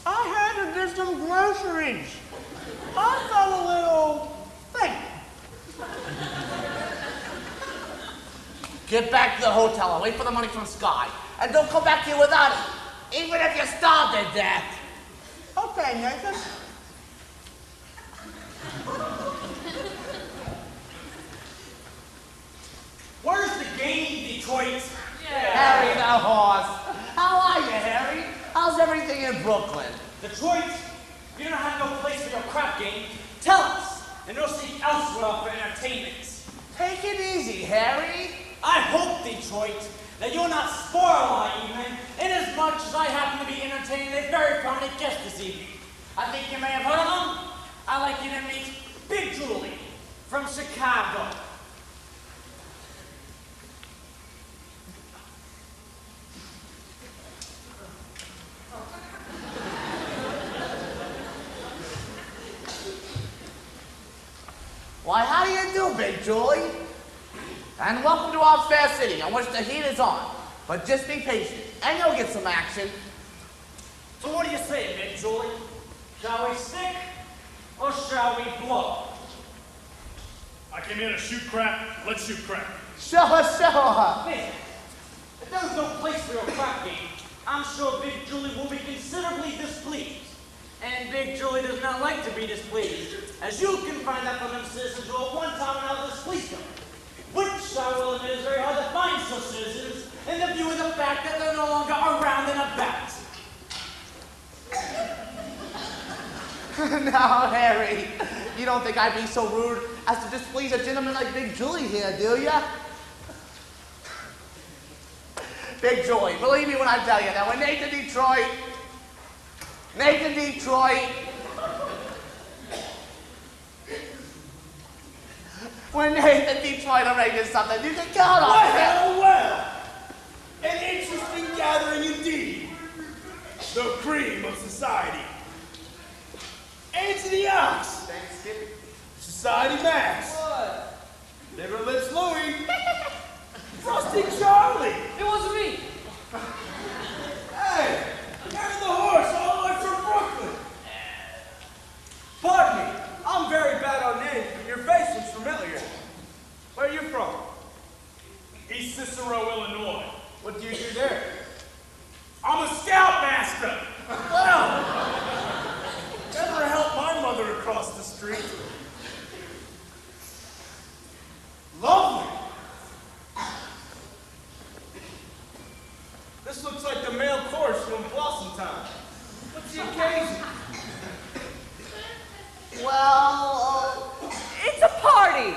I had to get some groceries. I felt a little thing. Get back to the hotel and wait for the money from Sky. And don't come back here without it, even if you're starved to death. Okay, Nathan. Where's the game, Detroit? Harry the horse. How are you, Harry? How's everything in Brooklyn? Detroit, you don't have no place for your crap game. Tell us, and we'll seek elsewhere for entertainment. Take it easy, Harry. I hope, Detroit, that you'll not spoil our evening, inasmuch as I happen to be entertaining a very prominent guest this evening. I think you may have heard of him. I'd like you to meet Big Julie from Chicago. Why, how do you do, Big Julie? And welcome to our fair city, on which the heat is on. But just be patient, and you'll get some action. So what do you say, Big Julie? Shall we stick, or shall we blow? I came here to shoot crap. Let's shoot crap. Sure. Listen, if there's no place for your crap game, I'm sure Big Julie will be considerably displeased. And Big Julie does not like to be displeased, as you can find out from them citizens who at one time or another displeased them. Which, I will admit, is very hard to find such citizens in the view of the fact that they're no longer around and about. Now, Harry, you don't think I'd be so rude as to displease a gentleman like Big Julie here, do ya? Big Julie, believe me when I tell you that when Nathan Detroit arranges something, you can count on it. Well, an interesting gathering indeed. The cream of society. Anthony Ox. Thanks, Skippy. Society Max. What? Liver Lips Louie. Frosty Charlie! It wasn't me. Hey, carrying the horse all the way from Brooklyn. Pardon me, I'm very bad on names, but your face looks familiar. Where are you from? East Cicero, Illinois. What do you do there? I'm a scoutmaster. Well, never helped my mother across the street. Lovely. This looks like the male chorus from Blossom Time. What's the occasion? Well, it's a party.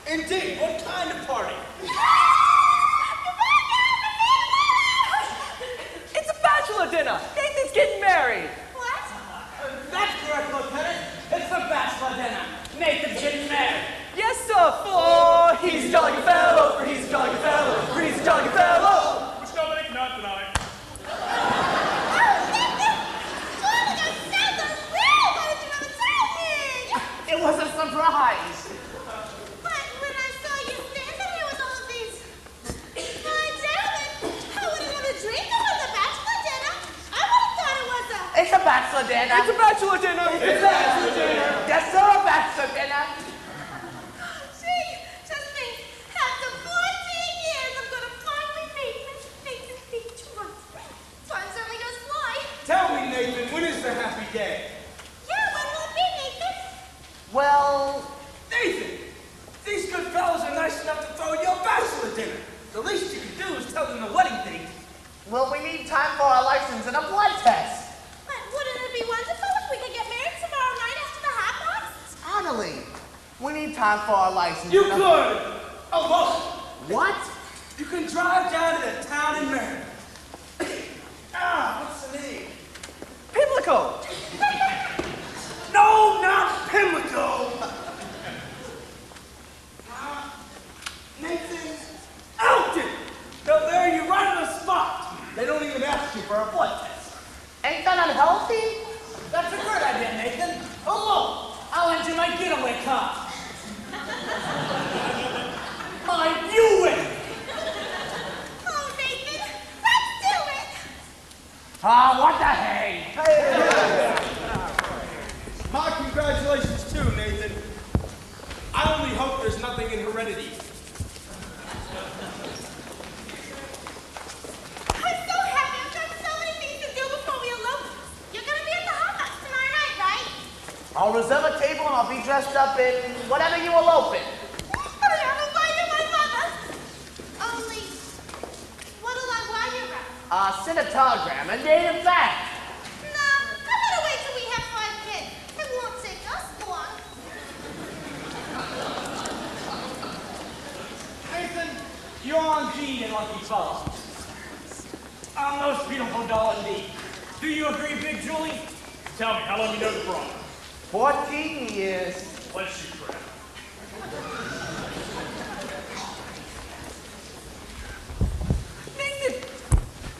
Indeed, what kind of party? It's a bachelor dinner. Nathan's getting married. What? That's correct, Lieutenant. It's a bachelor dinner. Nathan's getting married. Yes, sir. For he's a jolly fellow. For he's a jolly fellow. For he's a jolly fellow. Which nobody cannot deny. It was a surprise. But when I saw you standing here with all of these fine gentlemen, I wouldn't have a dream it was a bachelor dinner. I would have thought it was a... It's a bachelor dinner. It's a bachelor dinner. It's a bachelor dinner. Yes, sir, a bachelor dinner. Gee, just think, after 14 years, I'm going to finally meet Nathan Beach once. Time certainly goes fly. Tell me, Nathan, when is the happy day? Yeah, when will it be, Nathan? Well, Nathan, these good fellows are nice enough to throw you a bachelor dinner. The least you can do is tell them the wedding date. well, we need time for our license and a blood test. But wouldn't it be wonderful if we could get married tomorrow night after the hot box? Finally, we need time for our license. You and a- could! Oh, look! What? You can drive down to the town in Maryland. What's the name? Pimlico. No, not Pimlico! Nathan Elton! They'll bury you right on the spot. They don't even ask you for a blood test. Ain't that unhealthy? That's a great idea, Nathan. Oh, look. I'll enter my getaway car. My Buick. Oh, Nathan, let's do it! Ah, what the hey? My congratulations too, Nathan. I only hope there's nothing in heredity. I'm so happy. I've got so many things to do before we elope. You're going to be at the hot box tomorrow night, right? I'll reserve a table and I'll be dressed up in whatever you elope in. I'm inviting my mother. Only, what'll I wire her? Send a telegram, a date in fact. Nah, I'm gonna wait till we have 5 kids. It won't take us long. Nathan, you're on G and lucky fellow. A most beautiful doll indeed. Do you agree, Big Julie? Tell me, how long you know the bride? 14 years. Let's shoot crap. Nathan,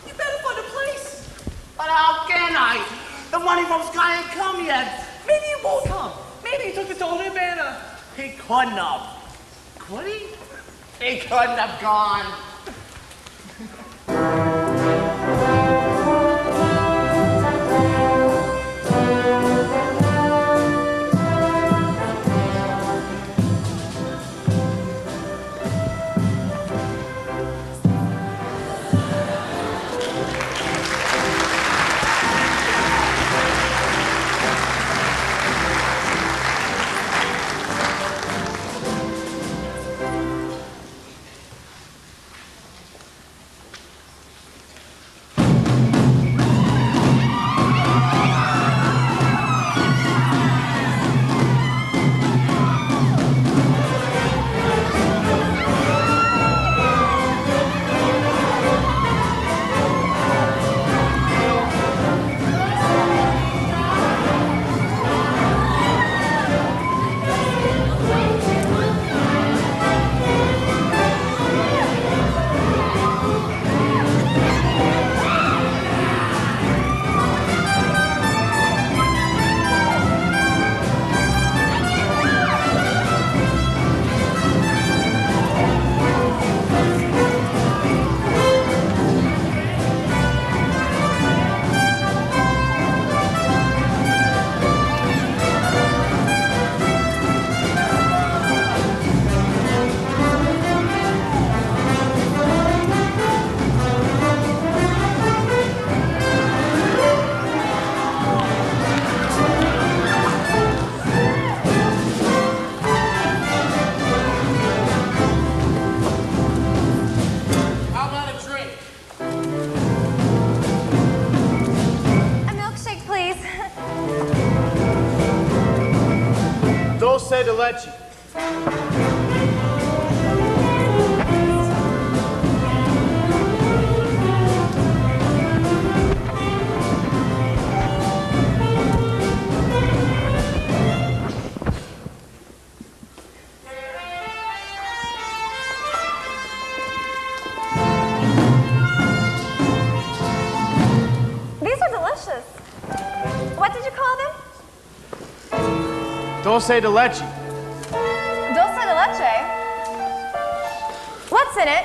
you better find a place. But how can I? The money from Sky ain't come yet. Maybe it won't come. Maybe he took it to Havana. He couldn't have. Could he? He couldn't have gone. de leche. These are delicious. What did you call them? Dulce de leche. Dulce de leche? What's in it?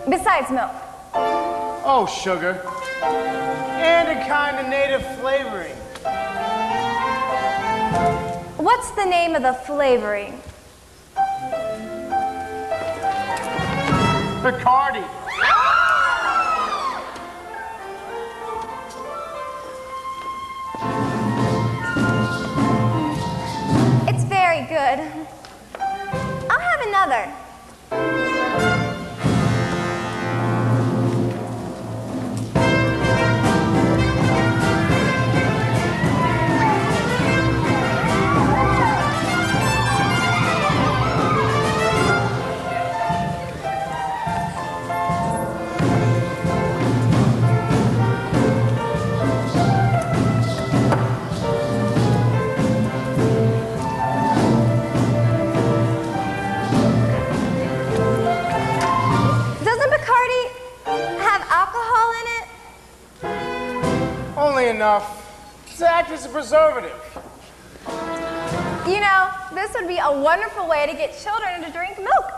Besides milk. Oh, sugar. And a kind of native flavoring. What's the name of the flavoring? Bacardi. It's very good. I'll have another. Doesn't Bacardi have alcohol in it? Only enough to act as a preservative. You know, this would be a wonderful way to get children to drink milk.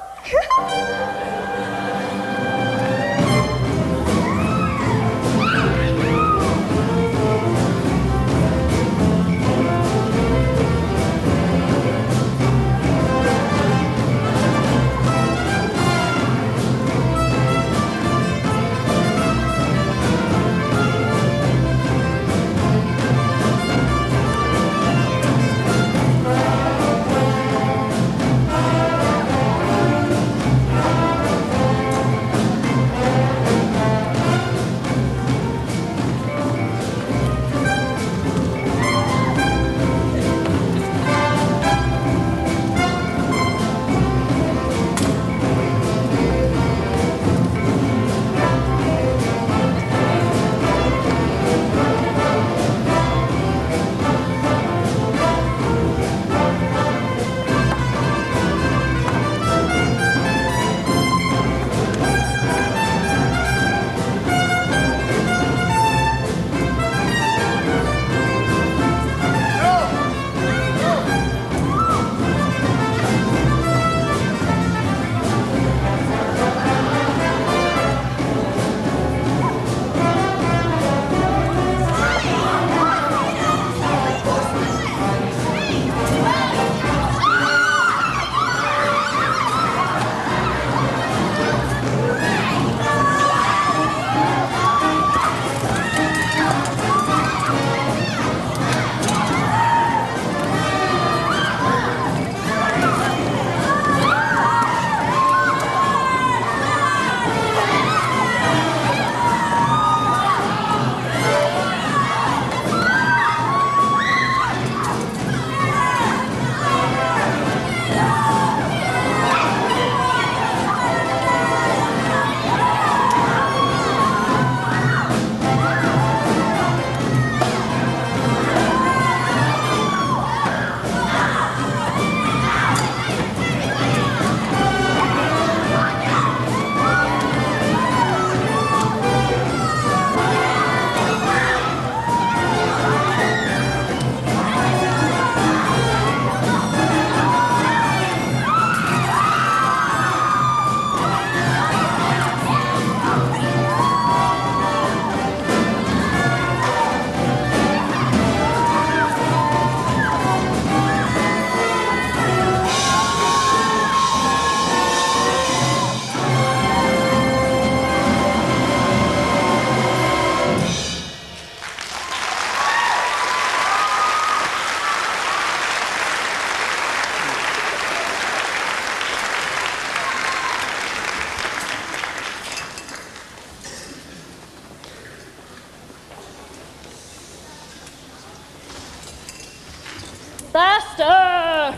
Faster!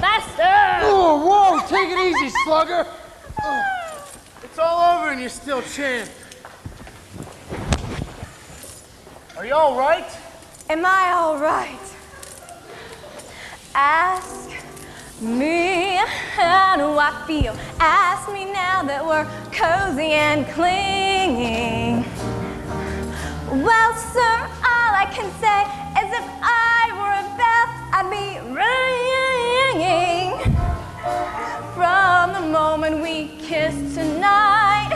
Faster! Oh, whoa! Take it easy, slugger. It's all over and you're still champ. Are you all right? Am I all right? Ask me how do I feel. Ask me now that we're cozy and clinging. Well, sir, all I can say is if I were a bell, I'd be ringing. From the moment we kissed tonight,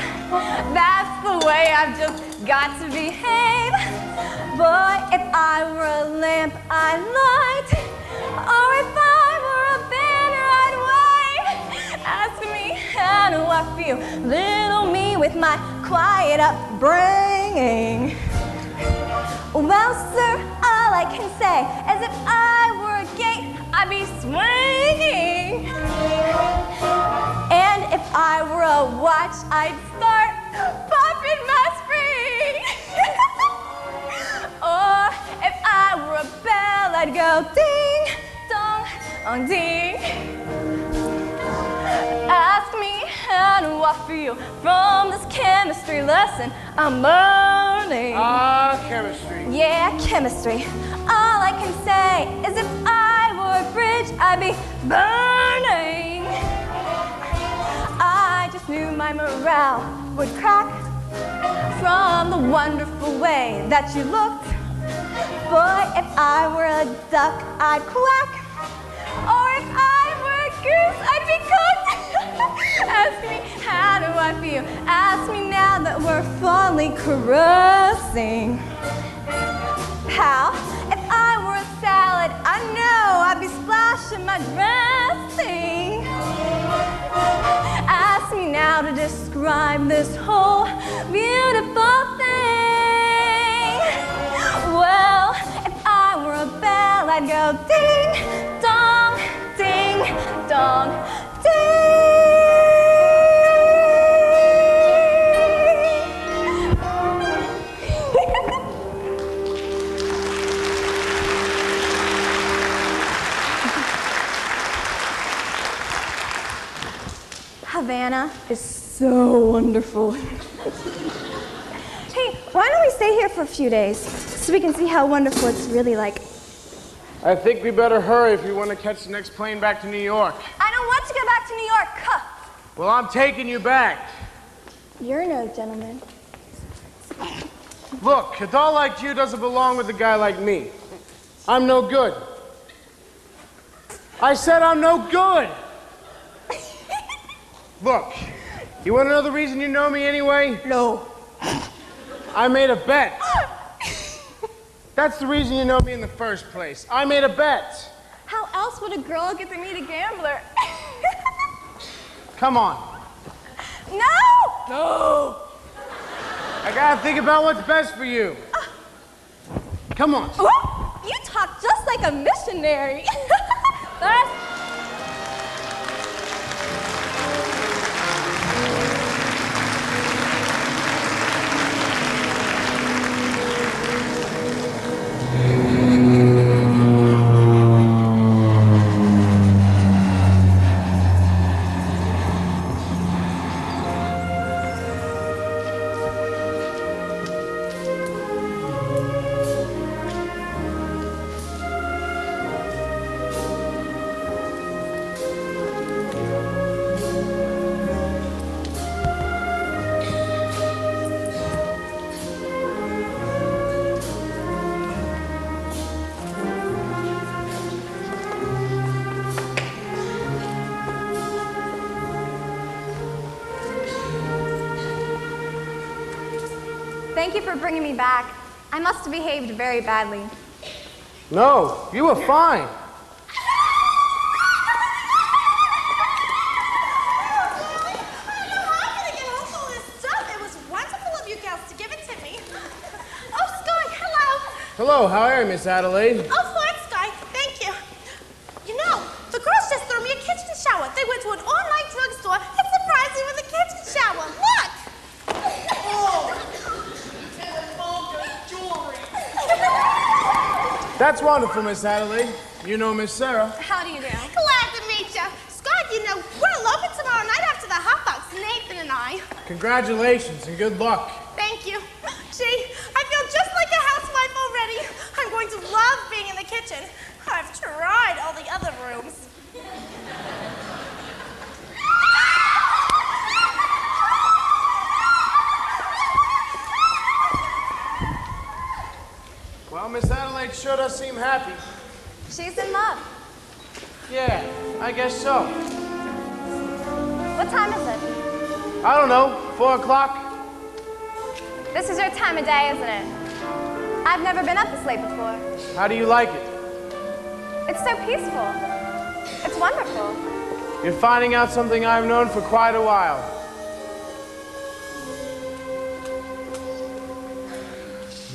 that's the way I've just got to behave. But if I were a lamp, I'd light. Or if I were a banner, I'd wave. Ask me how do I feel. Little me with my quiet upbringing. Well, sir, all I can say is if I were a gate, I'd be swinging. And if I were a watch, I'd start popping my spring. Or if I were a bell, I'd go ding, dong, dong, ding. Ask me how do I feel from this chemistry lesson I'm learning. Chemistry. Yeah, chemistry. All I can say is if I were a bridge, I'd be burning. I just knew my morale would crack from the wonderful way that you looked. But if I were a duck, I'd quack. Or if I were a goose, I'd be cooked. Ask me, how do I feel? Ask me now that we're fondly caressing. How? If I were a salad, I know I'd be splashing my dressing. Ask me now to describe this whole beautiful thing. Well, if I were a bell, I'd go ding, dong, ding. Havana is so wonderful. Hey, why don't we stay here for a few days so we can see how wonderful it's really like? I think we better hurry if we want to catch the next plane back to New York. I don't want to go back to New York. Well, I'm taking you back. You're no gentleman. Look, a doll like you doesn't belong with a guy like me. I'm no good. I said I'm no good. Look, you want to know the reason you know me anyway? No. I made a bet. That's the reason you know me in the first place. I made a bet. How else would a girl get to meet a gambler? Come on. No! No! I gotta think about what's best for you. Come on. What? You talk just like a missionary. Thank you for bringing me back. I must have behaved very badly. No, you were fine. Hello, how are you, Miss Adelaide? Oh, fine, Sky. Thank you. You know, the girls just threw me a kitchen shower. They went to an all-night drugstore and surprised me with a kitchen shower. Look! Oh! Lieutenant Monk jewelry! That's wonderful, Miss Adelaide. You know Miss Sarah. How do you do? Glad to meet you. Scott, you know, we're eloping tomorrow night after the hot dogs, Nathan and I. Congratulations and good luck. Thank you. Gee, I feel just like a housewife already. I'm going to love being in the kitchen. I've tried all the other rooms. Well, Miss Adelaide sure does seem happy. She's in love. Yeah, I guess so. What time is it? I don't know, 4 o'clock? This is your time of day, isn't it? I've never been up this late before. How do you like it? It's so peaceful. It's wonderful. You're finding out something I've known for quite a while.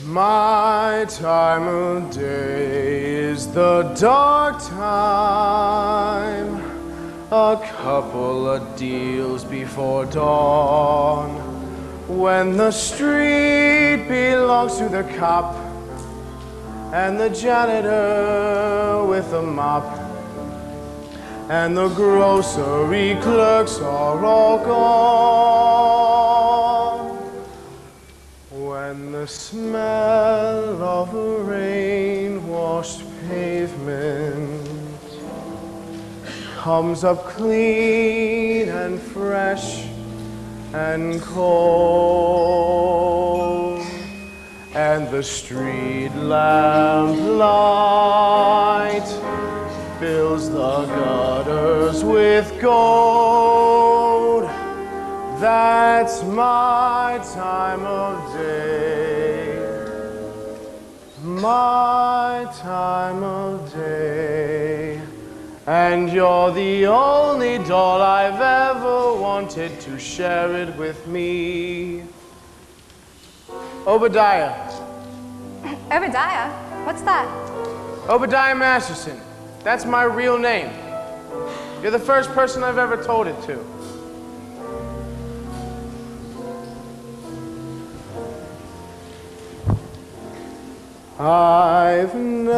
My time of day is the dark time, a couple of deals before dawn, when the street belongs to the cop and the janitor with a mop, and the grocery clerks are all gone, when the smell of a rain-washed pavement comes up clean and fresh and cold, and the street lamp light fills the gutters with gold. That's my time of day, my time of day. And you're the only doll I've ever wanted to share it with me. Obadiah. Obadiah? What's that? Obadiah Masterson. That's my real name. You're the first person I've ever told it to. I've never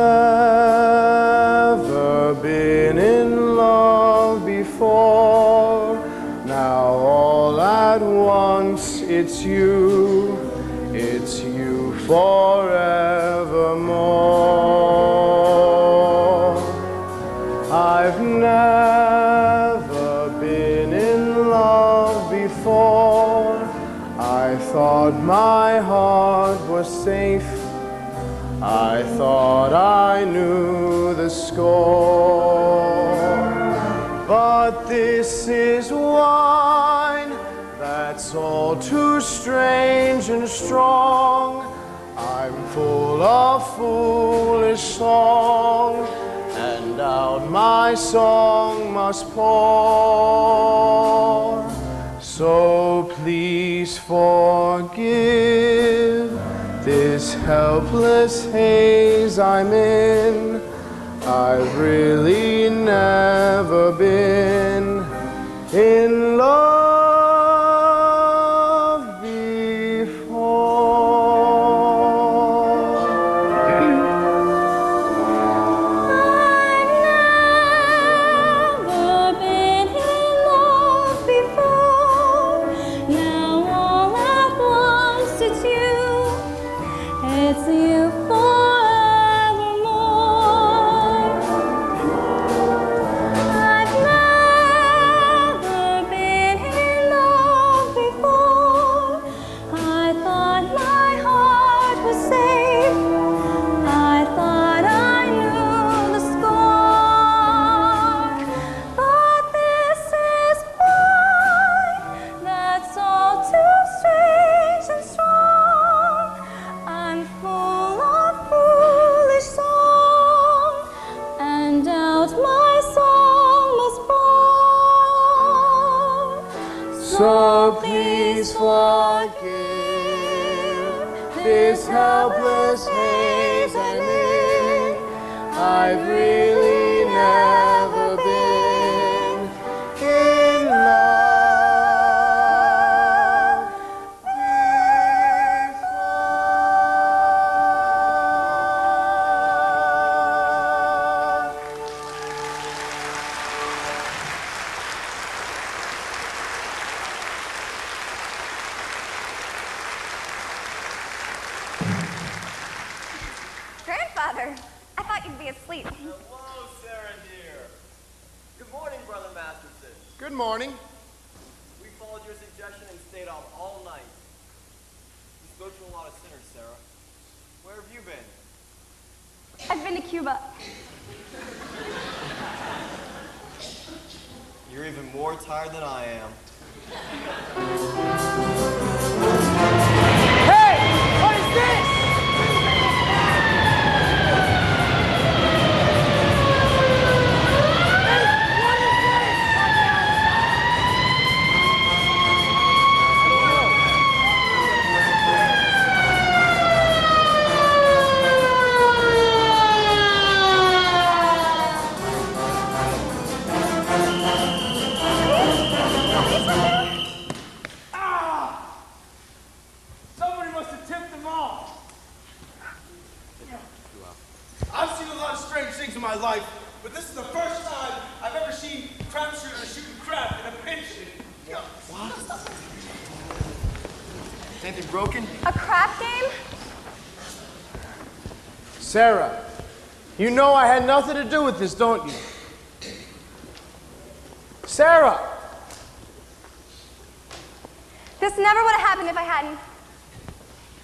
been in love before. Now all at once it's you forevermore. I've never been in love before. I thought my heart was safe. I thought I knew the score, but this is wine that's all too strange and strong. I'm full of foolish song, and out my song must pour. So please forgive this helpless haze I'm in. I've really never been in love before. I've never been in love before. Now all at once it's you. It's you forevermore. I've never been in love before. I thought my heart was safe. I thought I knew the score. But this is wine that's all too strange and strong. I'm full of foolish song, and out my song must pour. So please forgive this helpless haze I'm in. I've really never been in love before. Brother, I thought you'd be asleep. Hello, Sarah dear. Good morning, Brother Masterson. Good morning. We followed your suggestion and stayed out all night. We spoke to a lot of sinners, Sarah. Where have you been? I've been to Cuba. You're even more tired than I am. Hey! What is this? Somebody must have tipped them off. I've seen a lot of strange things in my life, but this is the first time I've ever seen crap shooters shooting crap in a pinch. Is anything broken? A crap game? Sarah, you know I had nothing to do with this, don't you? Sarah! This never would have happened if I hadn't.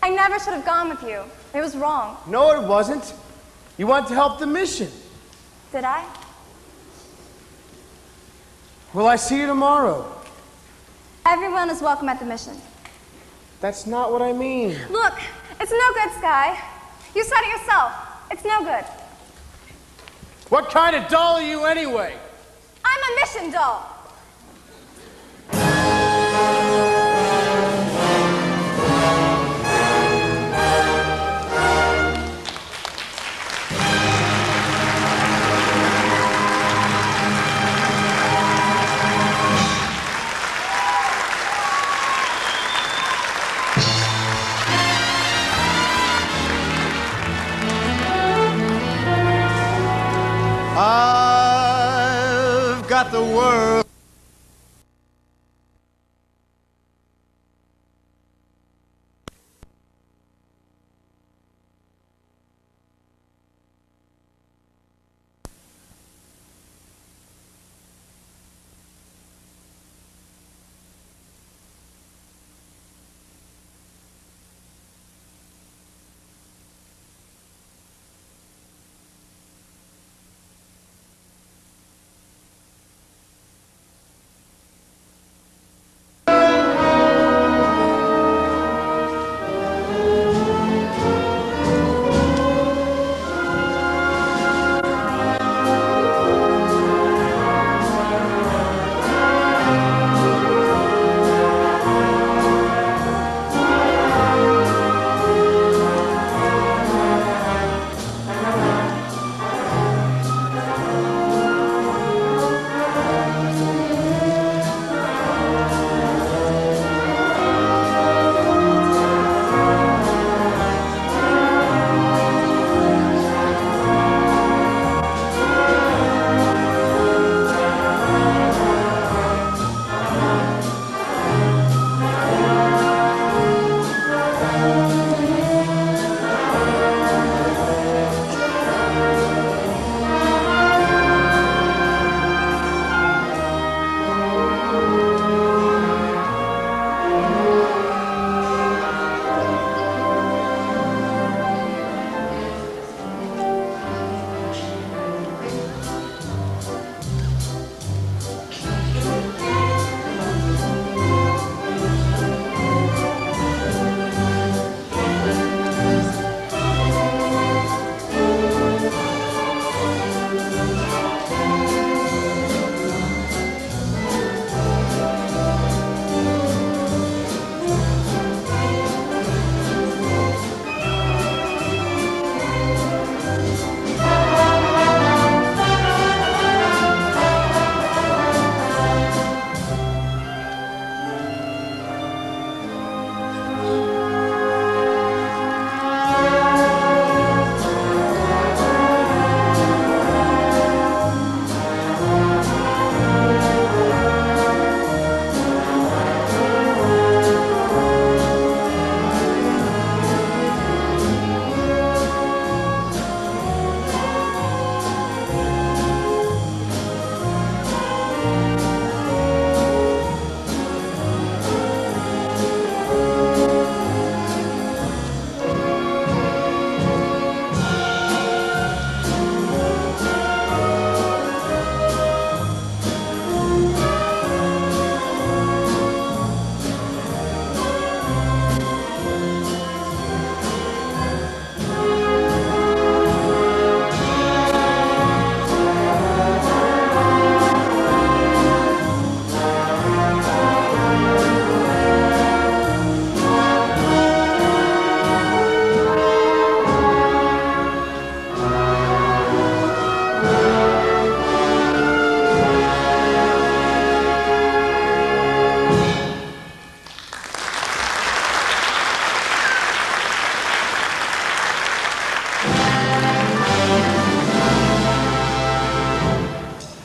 I never should have gone with you. It was wrong. No, it wasn't. You wanted to help the mission. Did I? Will I see you tomorrow? Everyone is welcome at the mission. That's not what I mean. Look, it's no good, Sky. You said it yourself. It's no good. What kind of doll are you anyway? I'm a mission doll. I've got the world.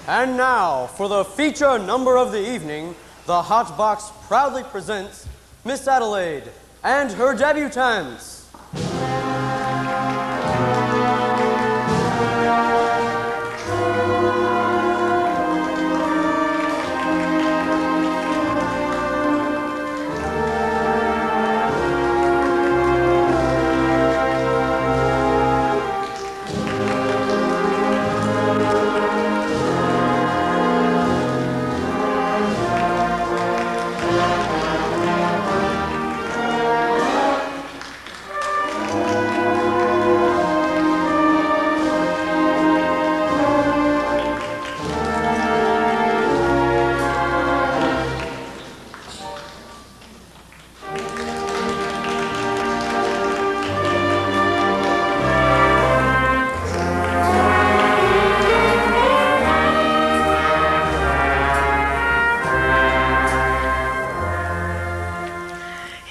And now, for the feature number of the evening, the Hot Box proudly presents Miss Adelaide and her debutantes.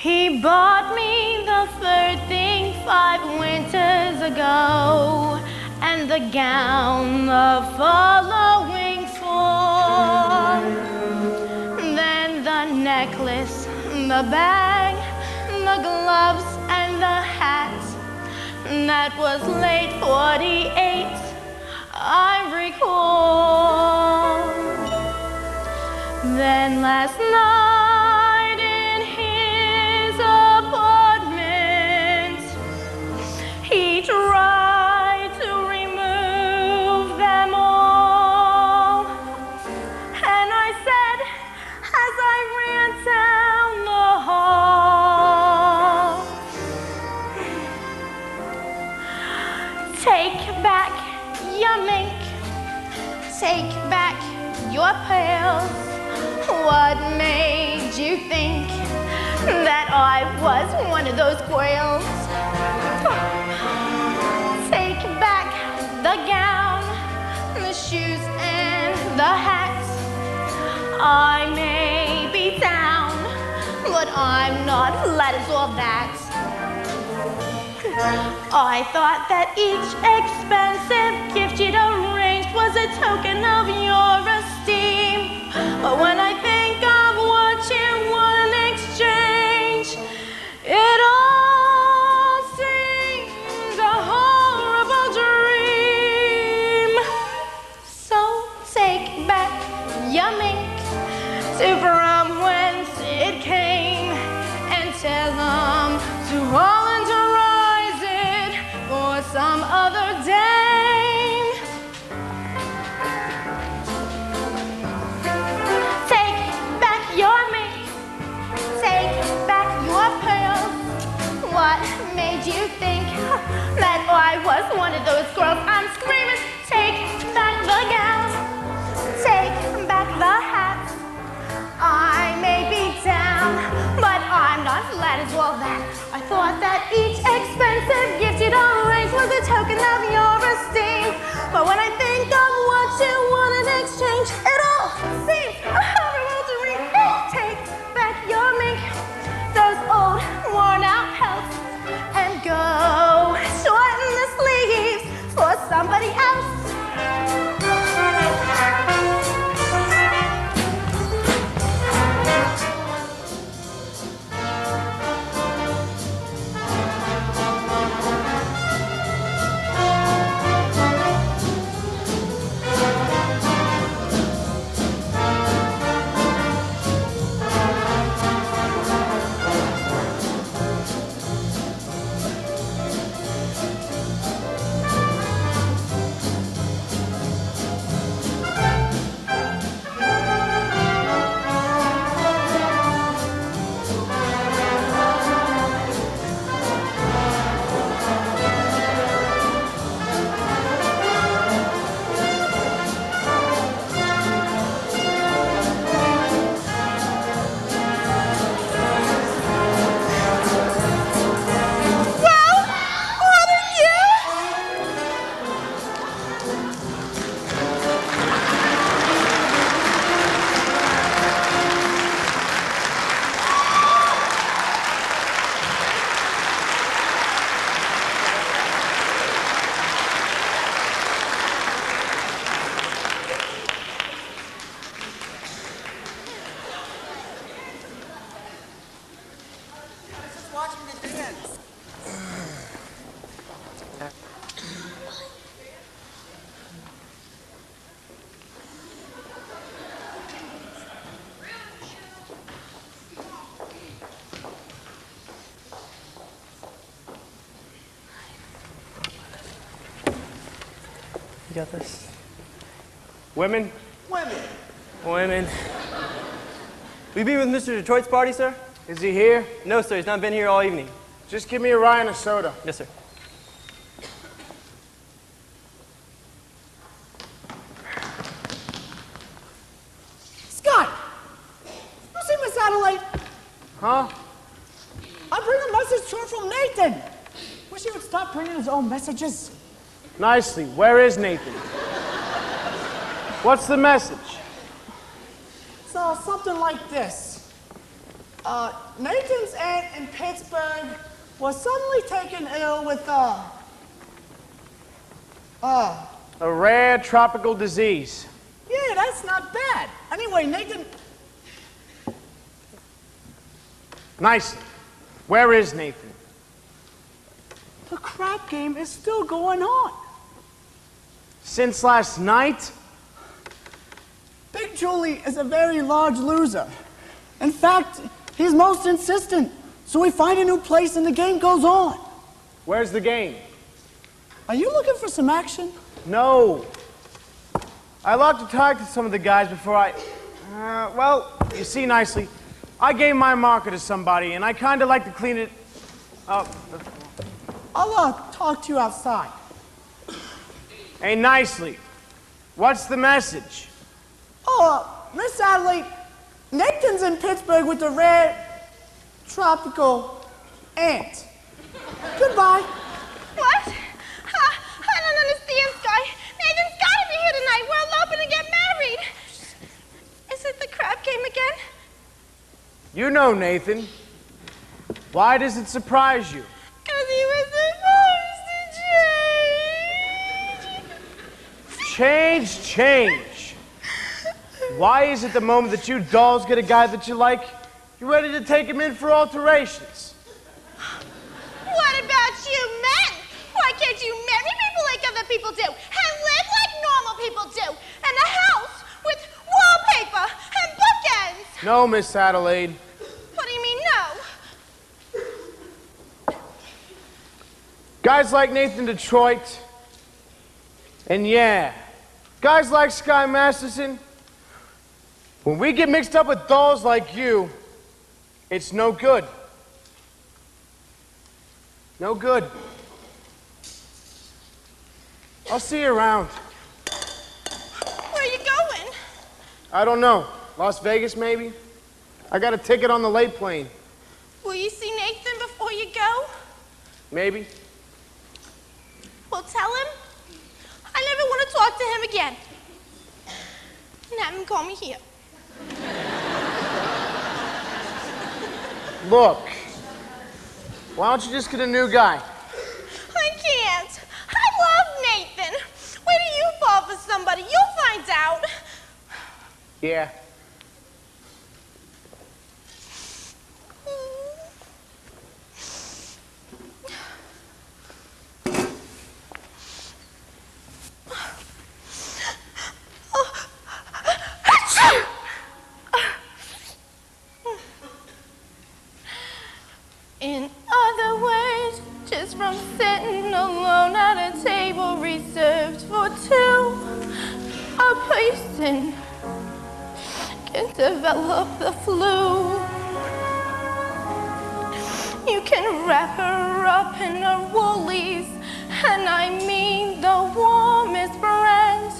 He bought me the third thing 5 winters ago, and the gown the following 4. Then the necklace, the bag, the gloves, and the hat. That was late 48, I recall. Then last night in his apartment, he tried to remove them all. And I said, as I ran down the hall, take back your mink, take back your pearls. What made you think that I was one of those girls? Take back the gown, the shoes, and the hat. I may be down, but I'm not flat as all that. I thought that each expensive gift you'd arranged was a token of your esteem. But when I think of what you want in exchange, it all seems a horrible dream. So take back your mink to from whence it came, and tell them to volunterize it for some other day. Take back your mink, take back your pearls. What made you think that I was one of those girls? I'm screaming, take back the gown, take back the hat. I may be down, but I'm not flat as well that. I thought that each expensive gift you'd arranged was a token of your got this. Women? Women. Women. Will you be with Mr. Detroit's party, sir? Is he here? No, sir. He's not been here all evening. Just give me a rye and a soda. Yes, sir. Scott! You see Miss Adelaide? Huh? I bring a message to her from Nathan. Wish he would stop bringing his own messages. Nicely. Where is Nathan? What's the message? It's something like this. Nathan's aunt in Pittsburgh was suddenly taken ill with, a rare tropical disease. Yeah, that's not bad. Anyway, Nathan... Nicely. Where is Nathan? The crap game is still going on. Since last night? Big Julie is a very large loser. In fact, he's most insistent. So we find a new place and the game goes on. Where's the game? Are you looking for some action? No. I like to talk to some of the guys before I... well, you see nicely, I gave my marker to somebody and I kind of like to clean it up. I'll talk to you outside. Hey, nicely. What's the message? Oh, Miss Adelaide, Nathan's in Pittsburgh with a rare tropical ant. Goodbye. What? I don't understand, Sky. Nathan's got to be here tonight. We're eloping to get married. Is it the crab game again? You know Nathan. Why does it surprise you? Because he was supposed to change. Change. Why is it the moment that you dolls get a guy that you like, you're ready to take him in for alterations? What about you men? Why can't you marry people like other people do and live like normal people do in a house with wallpaper and bookends? No, Miss Adelaide. What do you mean, no? Guys like Nathan Detroit, and yeah, guys like Sky Masterson, when we get mixed up with dolls like you, it's no good. No good. I'll see you around. Where are you going? I don't know. Las Vegas, maybe? I got a ticket on the late plane. Will you see Nathan before you go? Maybe. Well, tell him I never want to talk to him again. And have him call me here. Look, why don't you just get a new guy? I can't. I love Nathan. Wait till you fall for somebody. You'll find out. Yeah. In other words, just from sitting alone at a table reserved for two, a person can develop the flu. You can wrap her up in her woolies, and I mean the warmest brand.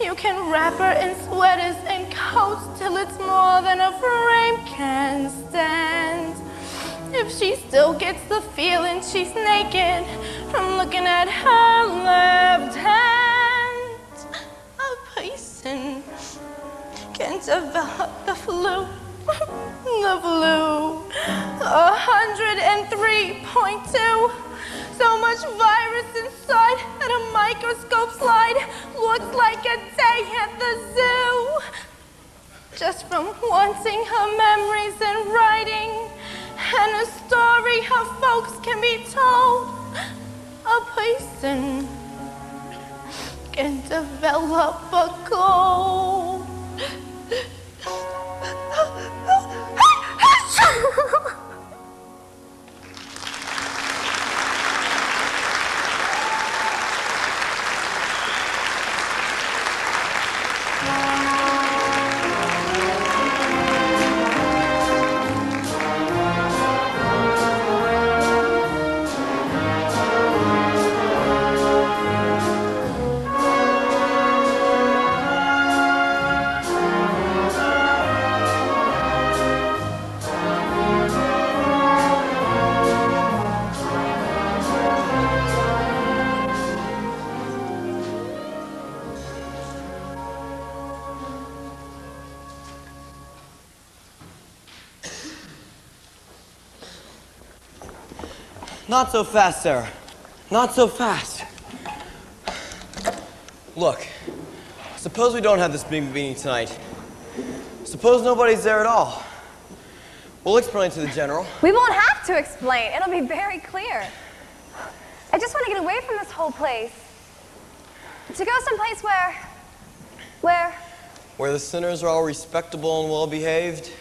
You can wrap her in sweaters and coats till it's more than a frame can stand. If she still gets the feeling she's naked from looking at her left hand, a person can develop the flu. The flu. 103.2. So much virus inside that a microscope slide looks like a day at the zoo. Just from wanting her memories in writing and a story her folks can be told, a person can develop a goal. Not so fast, Sarah. Not so fast. Look, suppose we don't have this big meeting tonight. Suppose nobody's there at all. We'll explain to the general. We won't have to explain. It'll be very clear. I just want to get away from this whole place. To go someplace Where the sinners are all respectable and well-behaved.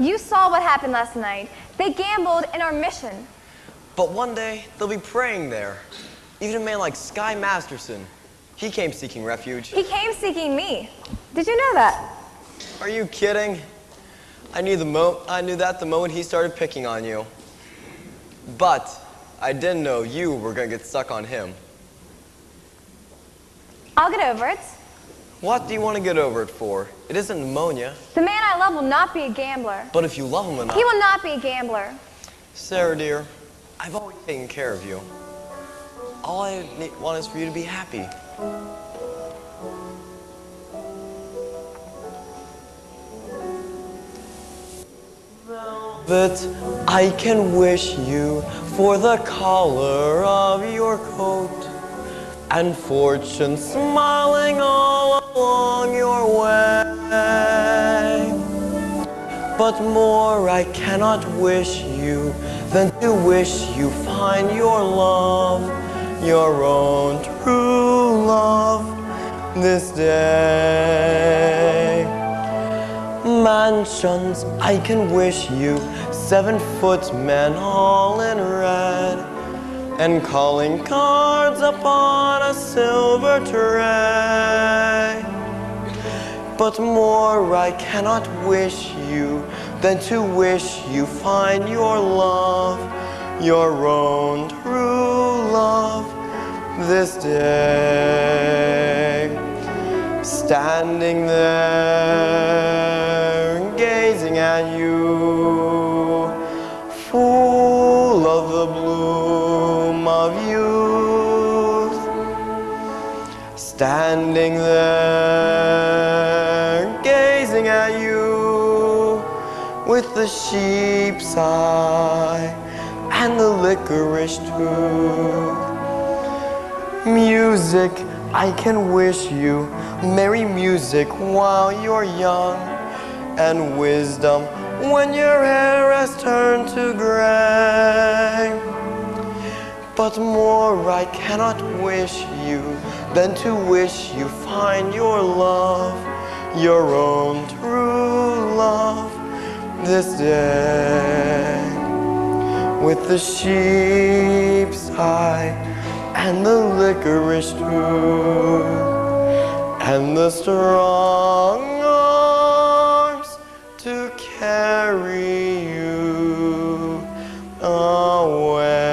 You saw what happened last night. They gambled in our mission. But one day, they'll be praying there. Even a man like Sky Masterson. He came seeking refuge. He came seeking me. Did you know that? Are you kidding? I knew that the moment he started picking on you. But I didn't know you were going to get stuck on him. I'll get over it. What do you want to get over it for? It isn't pneumonia. The man I love will not be a gambler. But if you love him enough... He will not be a gambler. Sarah, dear, I've always taken care of you. All I want is for you to be happy. But I can wish you for the collar of your coat and fortune smiling all along your way. But more I cannot wish you than to wish you find your love, your own true love, this day. Mansions I can wish you, 7-foot men all in red, and calling cards upon a silver tray. But more I cannot wish you than to wish you find your love, your own true love, this day. Standing there, gazing at you, full of the bloom of youth. Standing there, gazing at you, with the sheep's eye and the licorice tooth. Music, I can wish you merry music while you're young, and wisdom when your hair has turned to gray. But more I cannot wish you than to wish you find your love, your own true love, this day. With the sheep's eye and the licorice tooth, and the strong arms to carry you away.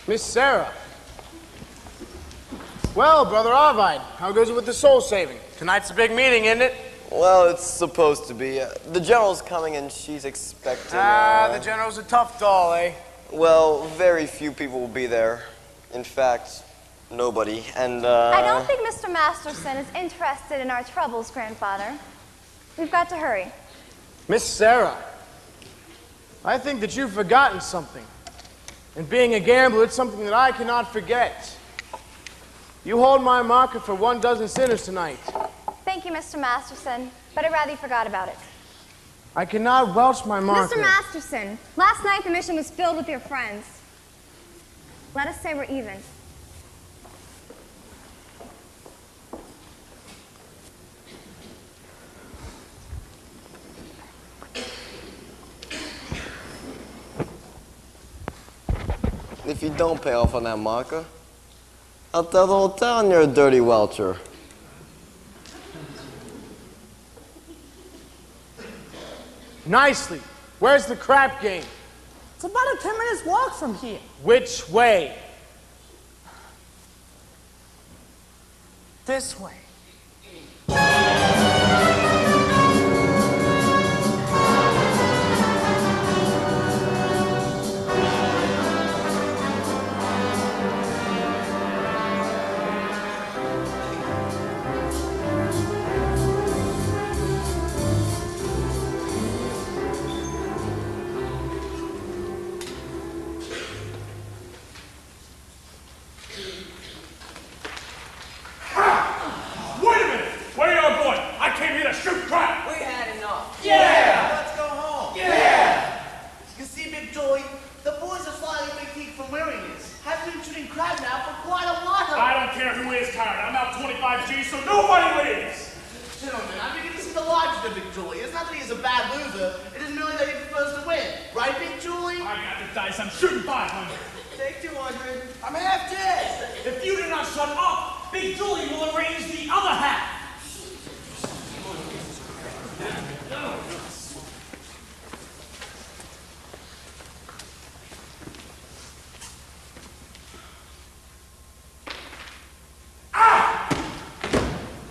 Miss Sarah. Well, Brother Arvide, how goes it with the soul saving? Tonight's a big meeting, isn't it? Well, it's supposed to be. The general's coming and she's expecting... The general's a tough doll, eh? Well, very few people will be there. In fact, nobody. And, I don't think Mr. Masterson is interested in our troubles, Grandfather. We've got to hurry. Miss Sarah, I think that you've forgotten something. And being a gambler, it's something that I cannot forget. You hold my marker for 12 sinners tonight. Thank you, Mr. Masterson, but I'd rather you forgot about it. I cannot welch my marker. Mr. Masterson, last night the mission was filled with your friends. Let us say we're even. If you don't pay off on that marker, I'll tell the whole town you're a dirty welcher. Nicely. Where's the crap game? It's about a 10-minute walk from here. Which way? This way. tired. I'm out 25 G's, so nobody leaves. Gentlemen, I'm beginning to see the logic of Big Julie. It's not that he's a bad loser. It is merely that he prefers to win. Right, Big Julie? I got the dice. I'm shooting 500. Take 200. I'm half dead. If you do not shut up, Big Julie will arrange the other half.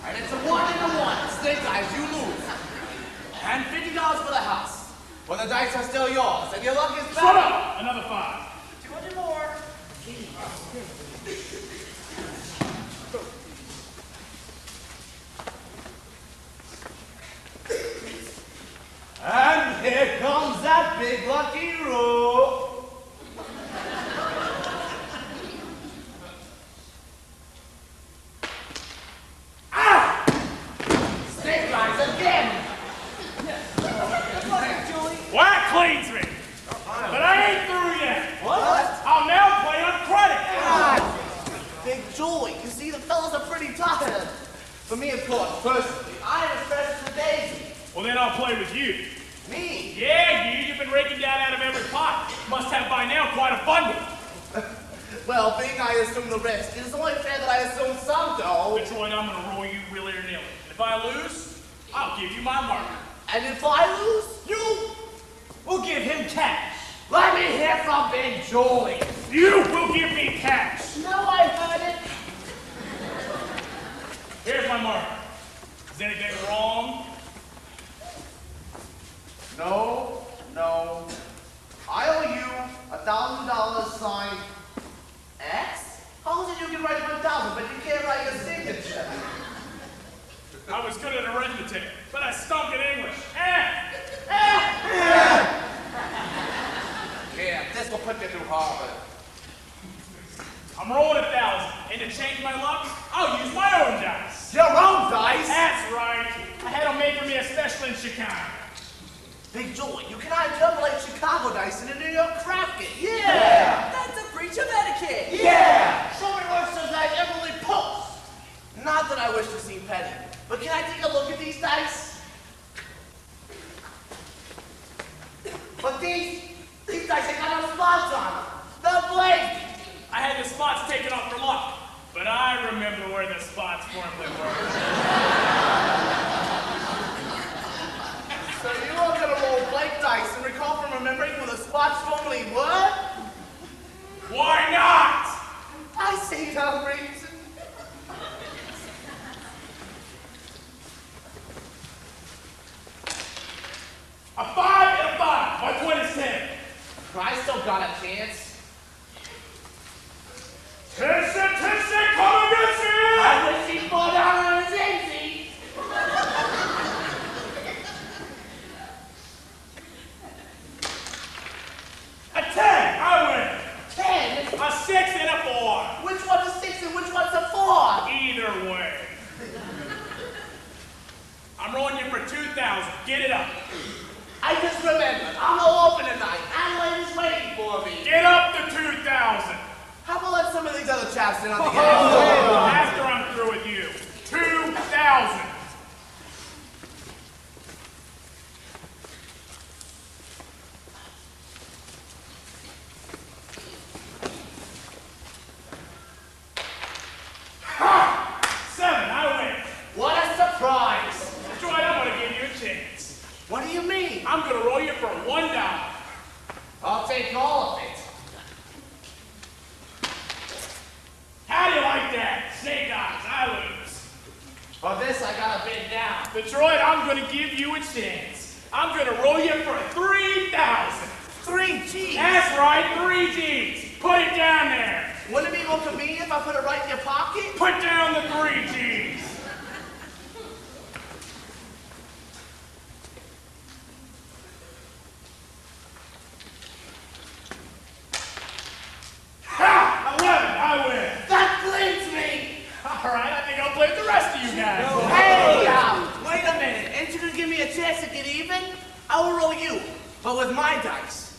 And it's a 1 and a 1. Snake eyes, you lose. And $50 for the house. Well, the dice are still yours, and your luck is better. Shut up! Another 5. 200 more. And here comes that big lucky roll. Snake eyes again. Whack cleans me. But I ain't through yet. What? I'll now play on credit. Big Julie, you see, the fellas are pretty tired. For me, of course, personally, I am as fresh as a daisy. Well, then I'll play with you. Me? Yeah, you've been raking down out of every pot. Must have by now quite a bundle. Well, being I assume the rest, it is only fair that I assume some, though. Detroit, I'm gonna roll you really or nilly. If I lose, I'll give you my marker. And if I lose, You will give him cash. let me hear from Big Julie. You will give me cash. No, I heard it. Here's my marker. Is anything wrong? No, no. I owe you $1,000 signed X? How is it you can write 1,000, but you can't write your signature? I was good at arithmetic, but I stunk at English. Yeah, this will put you through Harvard. I'm rolling 1,000, and to change my luck, I'll use my own dice. Your own dice? That's right. I had them made for me especially in Chicago. Big Julie, you cannot juggle Chicago dice in a New York crap game. Yeah! That's a breach of etiquette! Yeah! Show me where it says that Emily Post! Not that I wish to seem petty, but can I take a look at these dice? But these dice ain't got no spots on them. They're blank. I had the spots taken off for luck, but I remember where the spots formerly were. So you are gonna roll blank dice and recall from remembering where the spots formerly were? Why not? I see no reason. A 5 and a 5. My twin is 10. I still got a chance. Attention, come against me! I wish he'd fall down on his easy. A 10, I win. 10? A 6 and a 4. Which one's a 6 and which one's a 4? Either way. I'm rolling you for 2,000. Get it up. I just remembered, I'm all open tonight. Adelaide is waiting for me. Get up to 2,000. How about let some of these other chaps in on the game? After I'm through with you. 2,000. Ha! 7, I win. What a surprise. Detroit, I'm gonna give you a chance. What do you mean? I'm gonna roll you for $1. I'll take all of it. How do you like that? Snake eyes, I lose. For this, I gotta bid down. Detroit, I'm gonna give you a chance. I'm gonna roll you for 3,000. 3 G's. That's right, 3 G's. Put it down there. Wouldn't it be more convenient if I put it right in your pocket? Put down the 3 G's. Ha! 11, I win. That bleeds me. All right, I think I'll play with the rest of you guys. Hey, wait a minute. Ain't you gonna give me a chance to get even? I will roll you, but with my dice.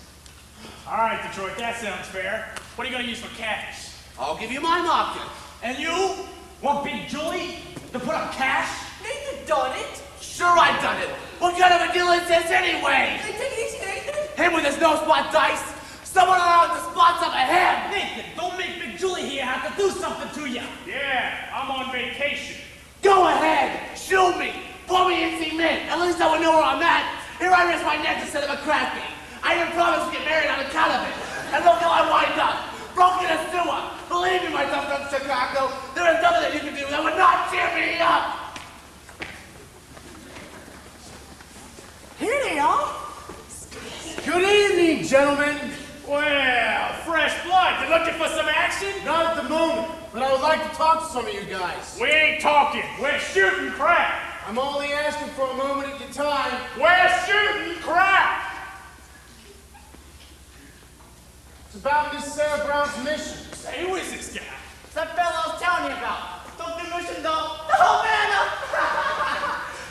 All right, Detroit, that sounds fair. What are you gonna use for cash? I'll give you my marker. And you? Want Big Julie to put up cash? Nathan done it. Sure I done it. What kind of a deal is this anyway? Hey, take it easy, Nathan. Him with his no spot dice. Someone allowed the spots up of him. Nathan, don't make Big Julie here have to do something to you. Yeah, I'm on vacation. Go ahead. Shoot me. Pour me in cement. At least I would know where I'm at. Here I risk my neck instead of a crap game. I didn't promise to get married on account of it. And look how I wind up. Broke in a sewer. Believe me, my tough from Chicago, there is nothing that you can do that would not cheer me up. Here they are. Good evening, gentlemen. Well, fresh blood. You looking for some action? Not at the moment, but I would like to talk to some of you guys. We ain't talking. We're shooting crap. I'm only asking for a moment of your time. We're shooting crap. It's about Miss Sarah Brown's mission. Hey, who is this guy? It's that fellow I was telling you about. Don't do mission though. The Havana.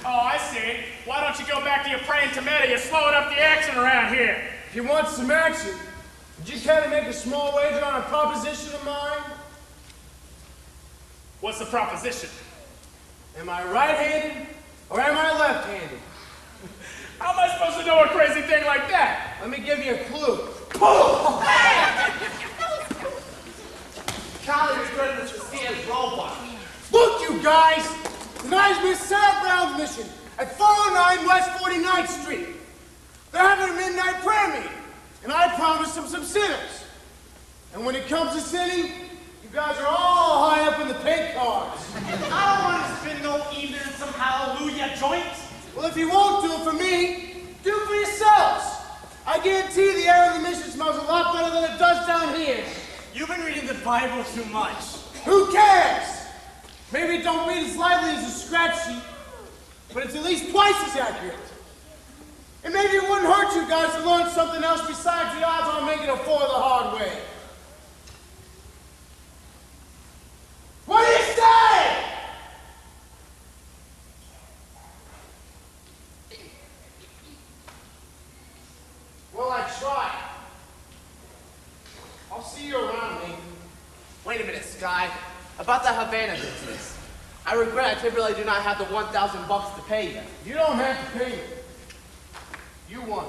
Oh, I see. Why don't you go back to your praying tomato? You're slowing up the action around here. If you want some action, would you care to make a small wager on a proposition of mine? What's the proposition? Am I right-handed or am I left-handed? How am I supposed to know a crazy thing like that? Let me give you a clue. Charlie was good to see his robot. Look, you guys! Tonight's Miss Sarah Brown's mission at 409 West 49th Street. They're having a midnight prayer meeting, and I promised them some sinners. And when it comes to sinning, you guys are all high up in the pay cards. I don't want to spend no evening in some hallelujah joints. Well, if you won't do it for me, do it for yourselves. I guarantee the air of the mission smells a lot better than it does down here. You've been reading the Bible too much. Who cares? Maybe it don't read as lively as a scratch sheet, but it's at least twice as accurate. And maybe it wouldn't hurt you guys to learn something else besides the odds on making a four the hard way. What do you say? Well, I tried. I'll see you around, Nathan. Wait a minute, Sky. About the Havana business. I regret I typically do not have the $1,000 to pay you. You don't have to pay me. You won.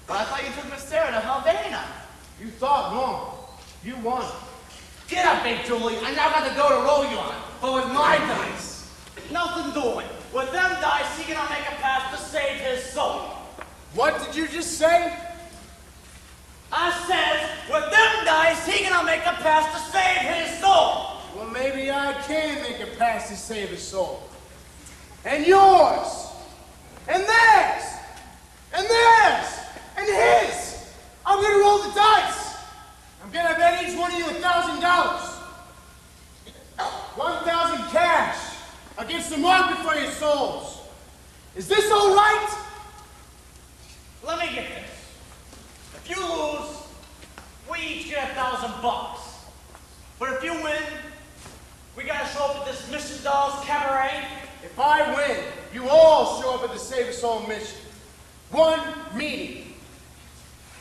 But I thought you took Miss Sarah to Havana. You thought wrong. You won. Get up, Big Julie. I now got the dough to roll you on, but with my dice. Nothing doing. With them dice, he cannot make a pass to save his soul. What did you just say? I says, with them dice, he cannot make a pass to save his soul. Well, maybe I can make a pass to save his soul. And yours. And theirs. And theirs. And his. I'm gonna roll the dice. I'm gonna bet each one of you $1,000. 1,000 cash against the market for your souls. Is this all right? Let me get this. If you lose, we each get $1,000. But if you win, we gotta show up at this Mission Dolls Cabaret. If I win, you all show up at the Save Us All mission. One meeting.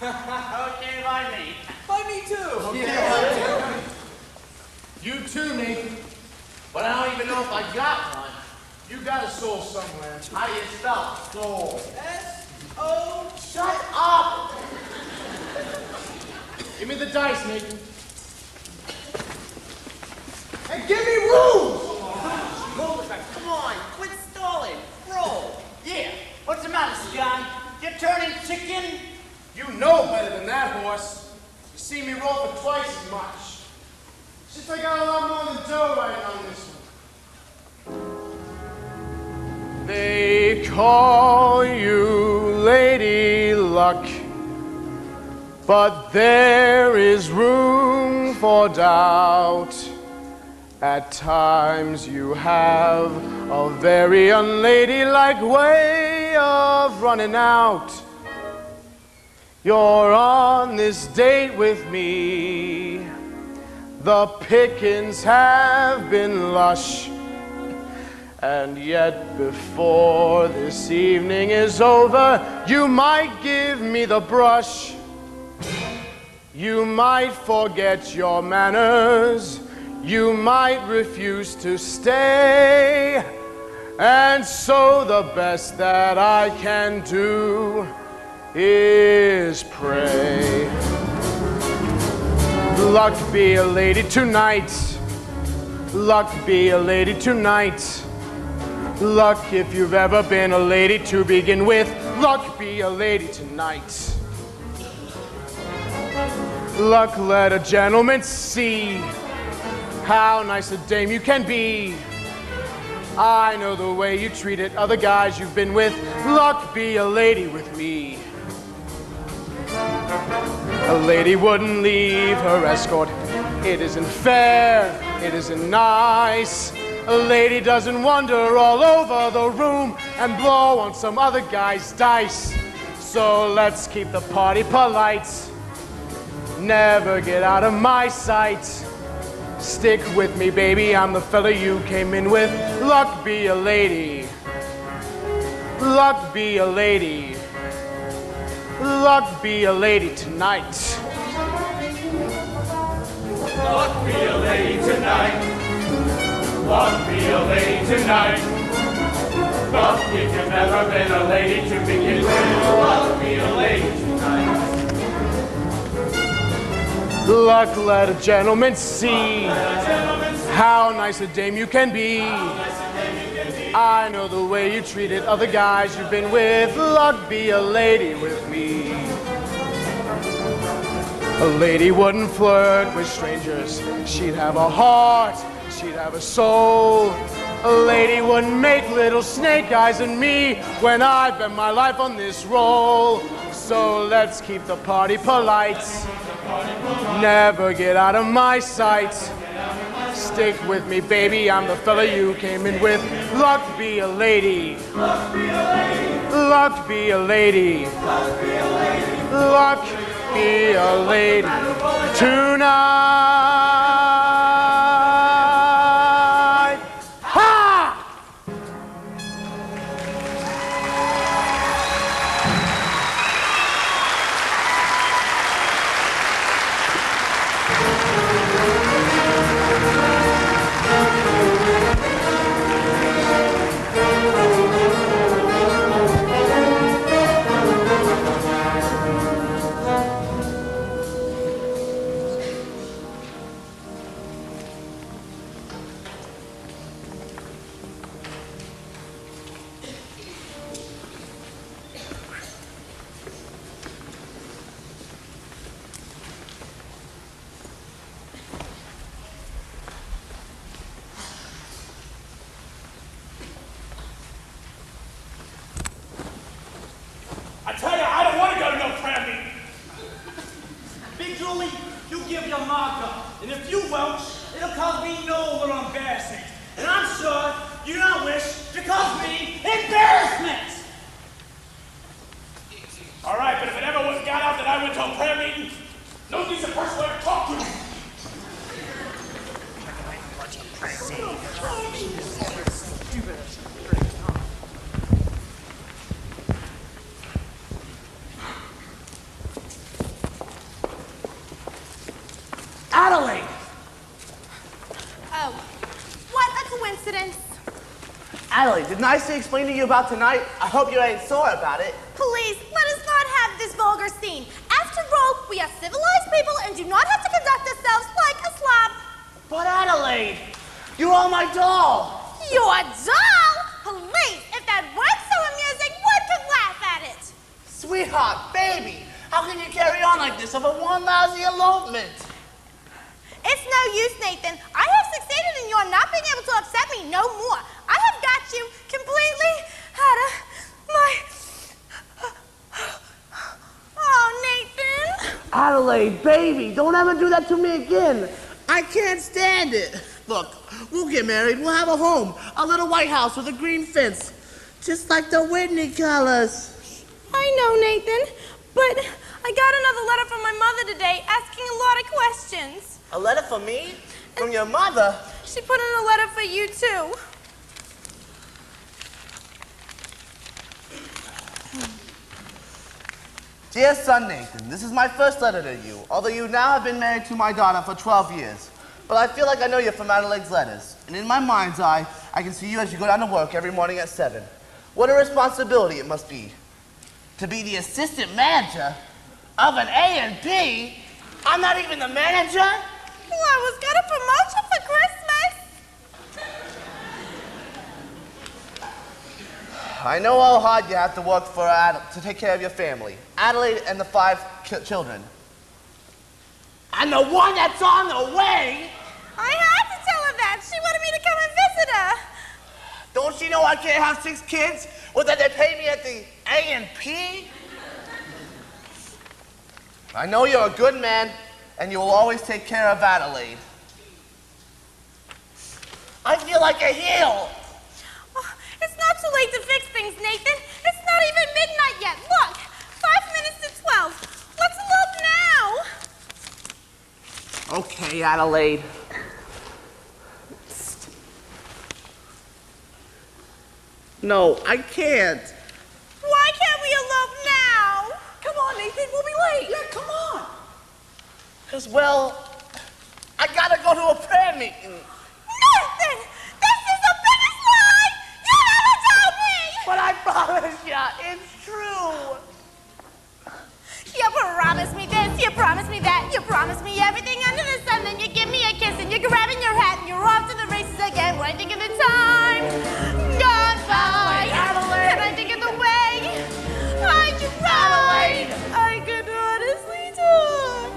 Okay, by me. By me too. Yeah. You too, Nathan. But I don't even know if I got one. You got a soul somewhere. How do you spell Soul. S-O. Shut up. Give me the dice, Nathan. And give me room! Roll it back. Come on. Quit stalling. Roll. Yeah. What's the matter, Sky? You turning chicken? You know better than that, horse. You see me roll for twice as much. Since I got a lot more than dough riding on this one. They call you Lady Luck, but there is room for doubt. At times you have a very unladylike way of running out. You're on this date with me. The pickings have been lush. And yet before this evening is over, you might give me the brush. You might forget your manners. you might refuse to stay. And so the best that I can do is pray. Luck be a lady tonight. Luck be a lady tonight. Luck if you've ever been a lady to begin with. Luck be a lady tonight. Luck let a gentleman see how nice a dame you can be. I know the way you treated other guys you've been with. Luck be a lady with me. A lady wouldn't leave her escort. It isn't fair, it isn't nice. A lady doesn't wander all over the room and blow on some other guy's dice. So let's keep the party polite. Never get out of my sight. Stick with me, baby, I'm the fella you came in with. Luck be a lady. Luck be a lady. Luck be a lady tonight. Luck be a lady tonight. Luck be a lady tonight. Luck if you've never been a lady to begin with. Luck be a lady tonight. Luck let a gentleman see how nice a dame you can be. I know the way you treated other guys you've been with. Luck be a lady with me. A lady wouldn't flirt with strangers. She'd have a heart, she'd have a soul. A lady wouldn't make little snake eyes at me when I bet my life on this roll. So let's keep the party polite. Never get out of my sight. Stick with me, baby, I'm the fella you came in with. Luck be a lady. Luck be a lady. Luck be a lady. Luck be a lady. Luck be a lady tonight. Ha! I tell you, I don't want to go to no prayer meeting. Big Julie, you give your mark up. And if you won't, it'll cause me no little embarrassment. And I'm sure you don't wish to cause me embarrassment. All right, but if it ever was got out that I went to a prayer meeting, no decent person will ever talk to me. Adelaide! Oh, what a coincidence. Adelaide, didn't I say explain to you about tonight? I hope you ain't sore about it. Please, let us not have this vulgar scene. After all, we are civilized people and do not have to conduct ourselves like a slob. But Adelaide, you are my doll. Your doll? Please, if that weren't so amusing, one could laugh at it. Sweetheart, baby, how can you carry on like this over one lousy elopement? It's no use, Nathan. I have succeeded in your not being able to upset me no more. I have got you completely out of my... Oh, Nathan. Adelaide, baby, don't ever do that to me again. I can't stand it. Look, we'll get married. We'll have a home. A little white house with a green fence. Just like the Whitney colors. I know, Nathan, but I got another letter from my mother today asking a lot of questions. A letter for me? From your mother? She put in a letter for you, too. Dear son Nathan, this is my first letter to you, although you now have been married to my daughter for 12 years. but I feel like I know you from Adelaide's letters. And in my mind's eye, I can see you as you go down to work every morning at 7. What a responsibility it must be to be the assistant manager of an A&P. I'm not even the manager. Well, I was gonna promote you for Christmas. I know how hard you have to work to take care of your family. Adelaide and the 5 children. And the one that's on the way. I had to tell her that. She wanted me to come and visit her. Don't you know I can't have 6 kids without they pay me at the A&P? I know you're a good man, and you will always take care of Adelaide. I feel like a heel. Oh, it's not too late to fix things, Nathan. It's not even midnight yet. Look, 5 minutes to 12. Let's elope now. Okay, Adelaide. No, I can't. Why can't we elope now? Come on, Nathan, we'll be late. Yeah, come on. Because, well, I gotta go to a prayer meeting. Nathan, this is the biggest lie you ever told me. But I promise you, it's true. You promised me this, you promised me that, you promised me everything under the sun, then you give me a kiss and you're grabbing your hat and you're off to the races again. When I think of the time gone by, Adelaide. and I think of the way I tried, I could honestly talk.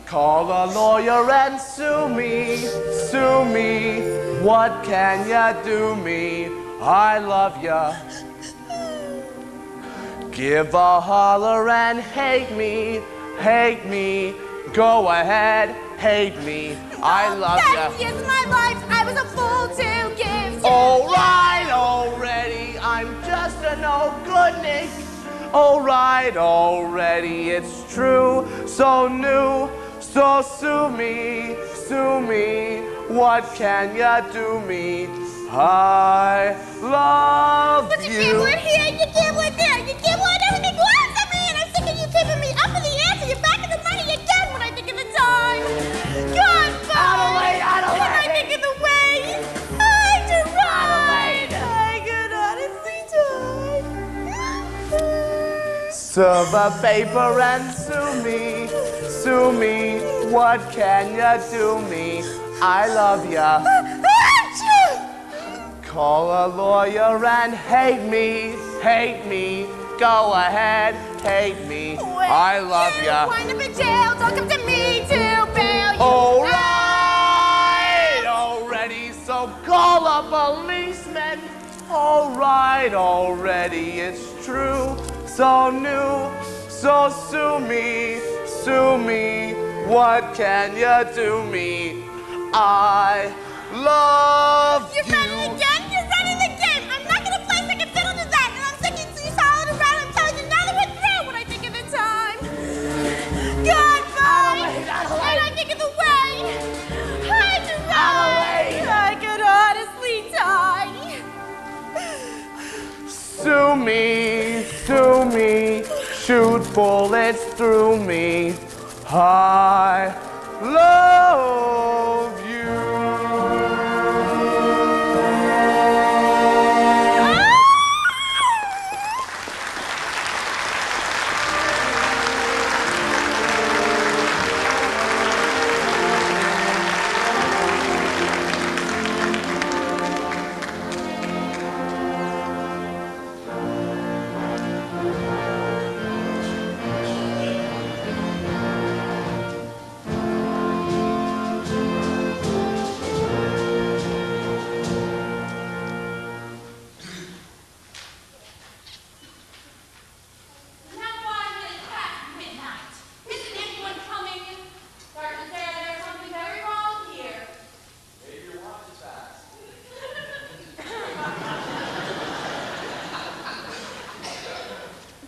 Call a lawyer and sue me, sue me. What can ya do me? I love ya. Give a holler and hate me, hate me. Go ahead, hate me. I love ya. 10 years of my life, I was a fool to give to All you. right, already, I'm just a no good Nick. All right, already, it's true, so new. So sue me, sue me. What can ya do me? I love But you you. gamble it here, you gamble it there, you gamble it everything glares at me, and I'm sick of you keeping me up in the answer. You're back in the money again when I think of the time. Goodbye. Adelaide. When I think of the way I tried, I could honestly die. Serve a paper and sue me, sue me. What can ya do me? I love ya. Call a lawyer and hate me, hate me. Go ahead, hate me. I love ya. Wind up in jail, don't come to me to bail you. All right, already, so call a policeman. All right, already, it's true, so new. So sue me, sue me. What can ya do me? I love You're running again? You're running the game. I'm not gonna play second fiddle to that, and I'm sick of you solid around. I'm telling you now that we're through when I think of the time. Goodbye. And I think of the way I tried. I could honestly die. Sue me, sue me. Shoot bullets through me. I love you.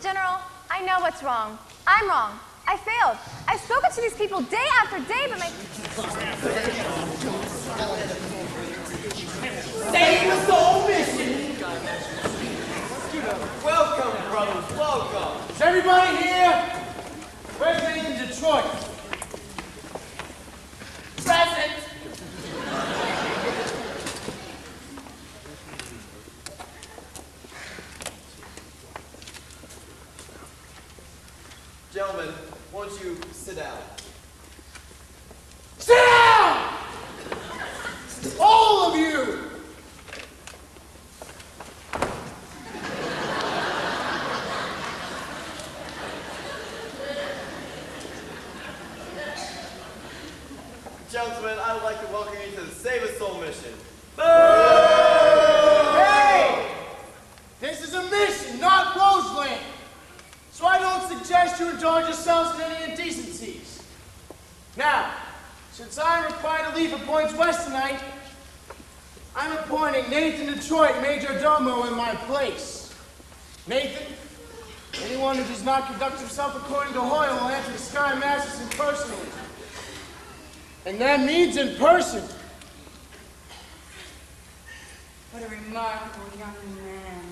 General, I know what's wrong. I'm wrong. I failed. I've spoken to these people day after day, but my... Save the soul mission. Welcome, brothers, welcome. Is everybody here? Where's me in Detroit? Say Gentlemen, I would like to welcome you to the Save a Soul mission. Hey! This is a mission, not Roseland. So I don't suggest you indulge yourselves in any indecencies. Now, since I'm required to leave for Points West tonight, I'm appointing Nathan Detroit Major Domo in my place. Nathan, anyone who does not conduct himself according to Hoyle will answer the Sky Masterson personally. And that means in person. What a remarkable young man.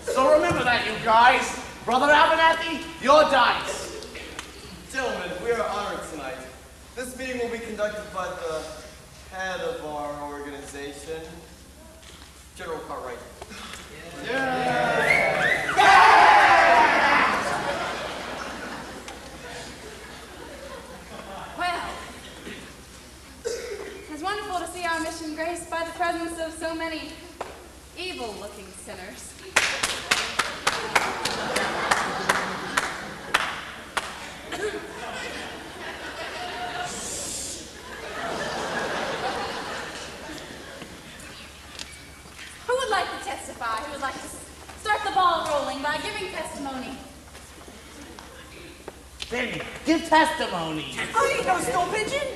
So remember that, you guys. Brother Abernathy, your dice. Gentlemen, we are honored tonight. This meeting will be conducted by the head of our organization, General Cartwright. Well, it's wonderful to see our mission graced by the presence of so many evil-looking sinners. Who would like to testify? Who would like to start the ball rolling by giving testimony? Benny, give testimony. I ain't no stool pigeon.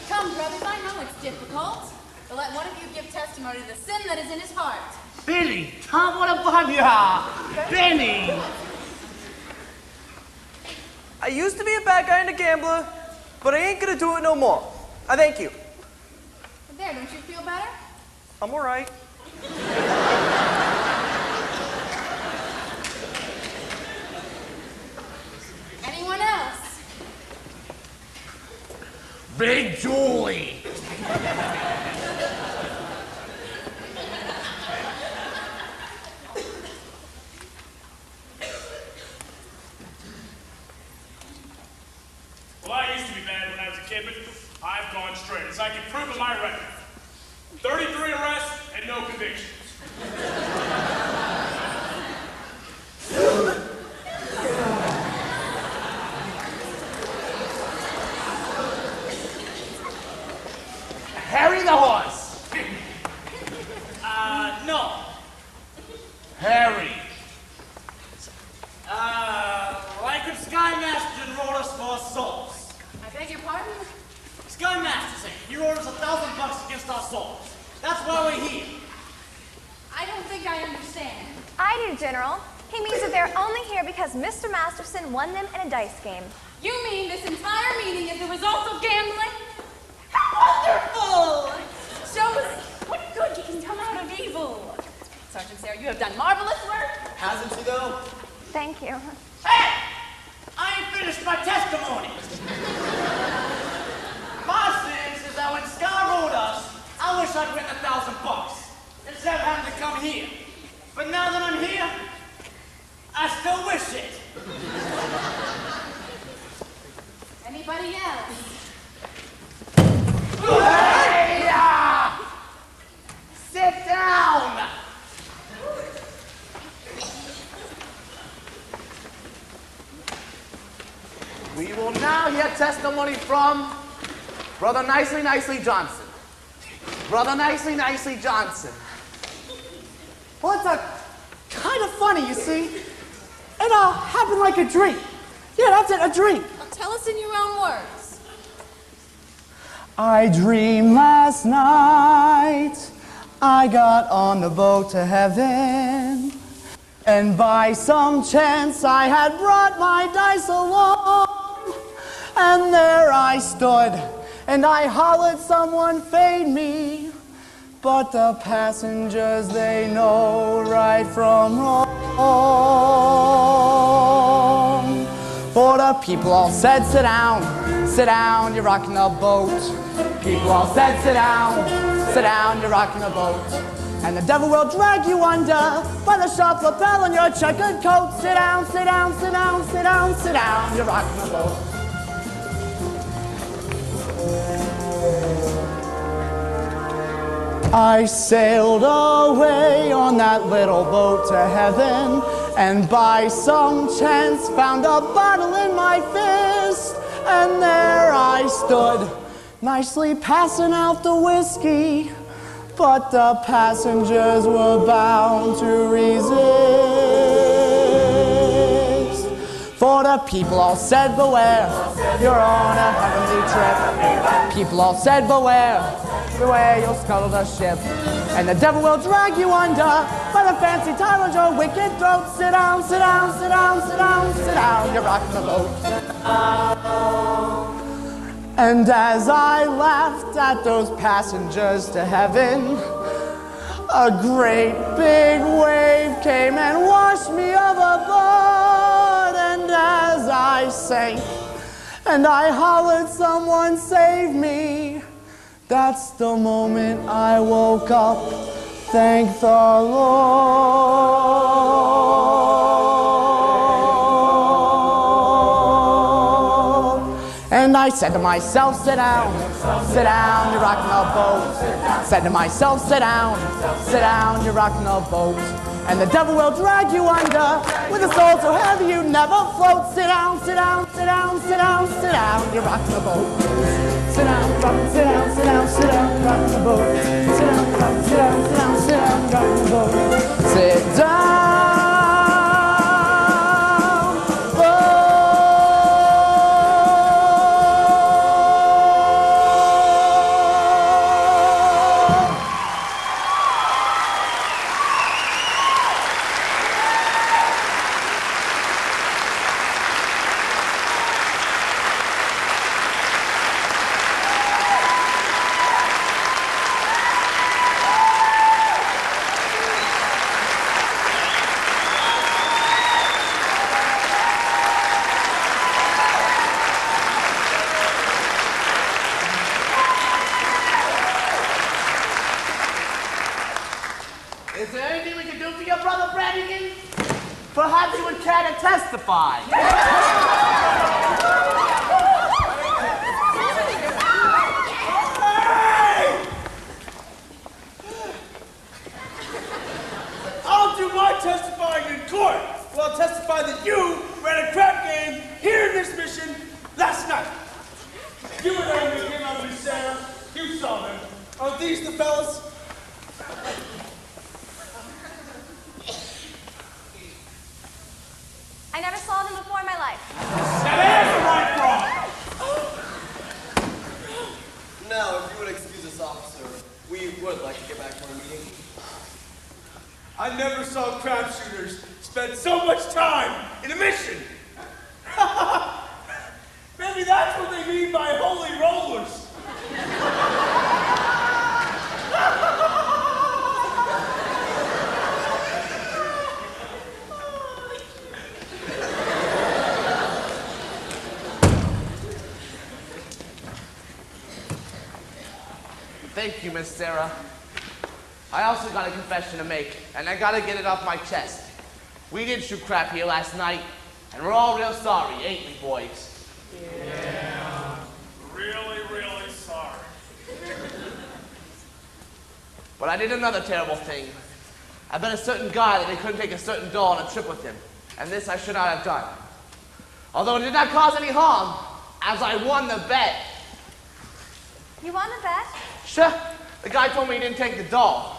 Come, brothers, I know it's difficult, but let one of you give testimony to the sin that is in his heart. Benny, Tom, what about ya? Benny. I used to be a bad guy and a gambler, but I ain't gonna do it no more. I thank you. There, don't you feel better? I'm all right. Anyone else? Big Julie. Well, I used to be bad when I was a kid, but I've gone straight, as I can prove in my record. 33 arrests and no convictions. Harry the horse. No. Harry. Like if Sky Masterson wrote us for souls. I beg your pardon? Sky Masterson, he wrote us $1,000 against our souls. That's why we're here. I don't think I understand. I do, General. He means that they're only here because Mr. Masterson won them in a dice game. You mean this entire meeting is the result of gambling? How wonderful! Shows what good can come out of evil. Sergeant Sarah, you have done marvelous work. Hasn't she though? Thank you. Hey! I ain't finished my testimony. My sense is that when Sky wrote us, I wish I'd written $1,000 instead of having to come here. But now that I'm here, I still wish it. Anybody else? Hey! Sit down. We will now hear testimony from Brother Nicely Johnson. Brother Nicely Johnson. Well, it's kind of funny, you see. It happened like a dream. Yeah, that's it, a dream. Well, tell us in your own words. I dreamed last night I got on the boat to heaven, and by some chance I had brought my dice along, and there I stood and I hollered someone fade me, but the passengers, they know right from wrong. For the people all said, sit down, you're rocking the boat. People all said, sit down, you're rocking the boat. And the devil will drag you under by the sharp lapel on your checkered coat. Sit down, you're rocking the boat. I sailed away on that little boat to heaven, and by some chance found a bottle in my fist, and there I stood, nicely passing out the whiskey, but the passengers were bound to resist. For the people all said, beware, you're on a heavenly trip. People all said, beware, beware, you'll scuttle the ship. And the devil will drag you under by the fancy time of your wicked throat. Sit down, sit down, sit down, sit down, sit down, you're rocking the boat. And as I laughed at those passengers to heaven, a great big wave came and washed me overboard. And as I sank and I hollered, someone save me, that's the moment I woke up, thank the Lord. And I said to myself, sit down, you're rocking the boat. Said to myself, sit down, you're rocking the boat. And the devil will drag you under with a soul so heavy you never float. Sit down, sit down, sit down, sit down, sit down, you're rocking the boat. Sit down, sit down, sit down, sit down, rocking the boat. Sit down, sit down, sit down, sit down, rocking the boat. Sit down. Is there anything we can do for your brother, Brannigan? Perhaps you would care to testify. I'll do my testifying in court. Well, I'll testify that you ran a crap game here in this mission last night. You and I came out of Sarah. You saw them. Are these the fellas? I never saw them before in my life. That is the right wrong. Now, if you would excuse us, officer, we would like to get back to our meeting. I never saw crap shooters spend so much time in a mission. Maybe that's what they mean by holy rollers. Thank you, Miss Sarah. I also got a confession to make, and I gotta get it off my chest. We did shoot crap here last night, and we're all real sorry, ain't we, boys? Yeah. Really, really sorry. But I did another terrible thing. I bet a certain guy that he couldn't take a certain doll on a trip with him, and this I should not have done. Although it did not cause any harm, as I won the bet. You won the bet? Sure. The guy told me he didn't take the doll.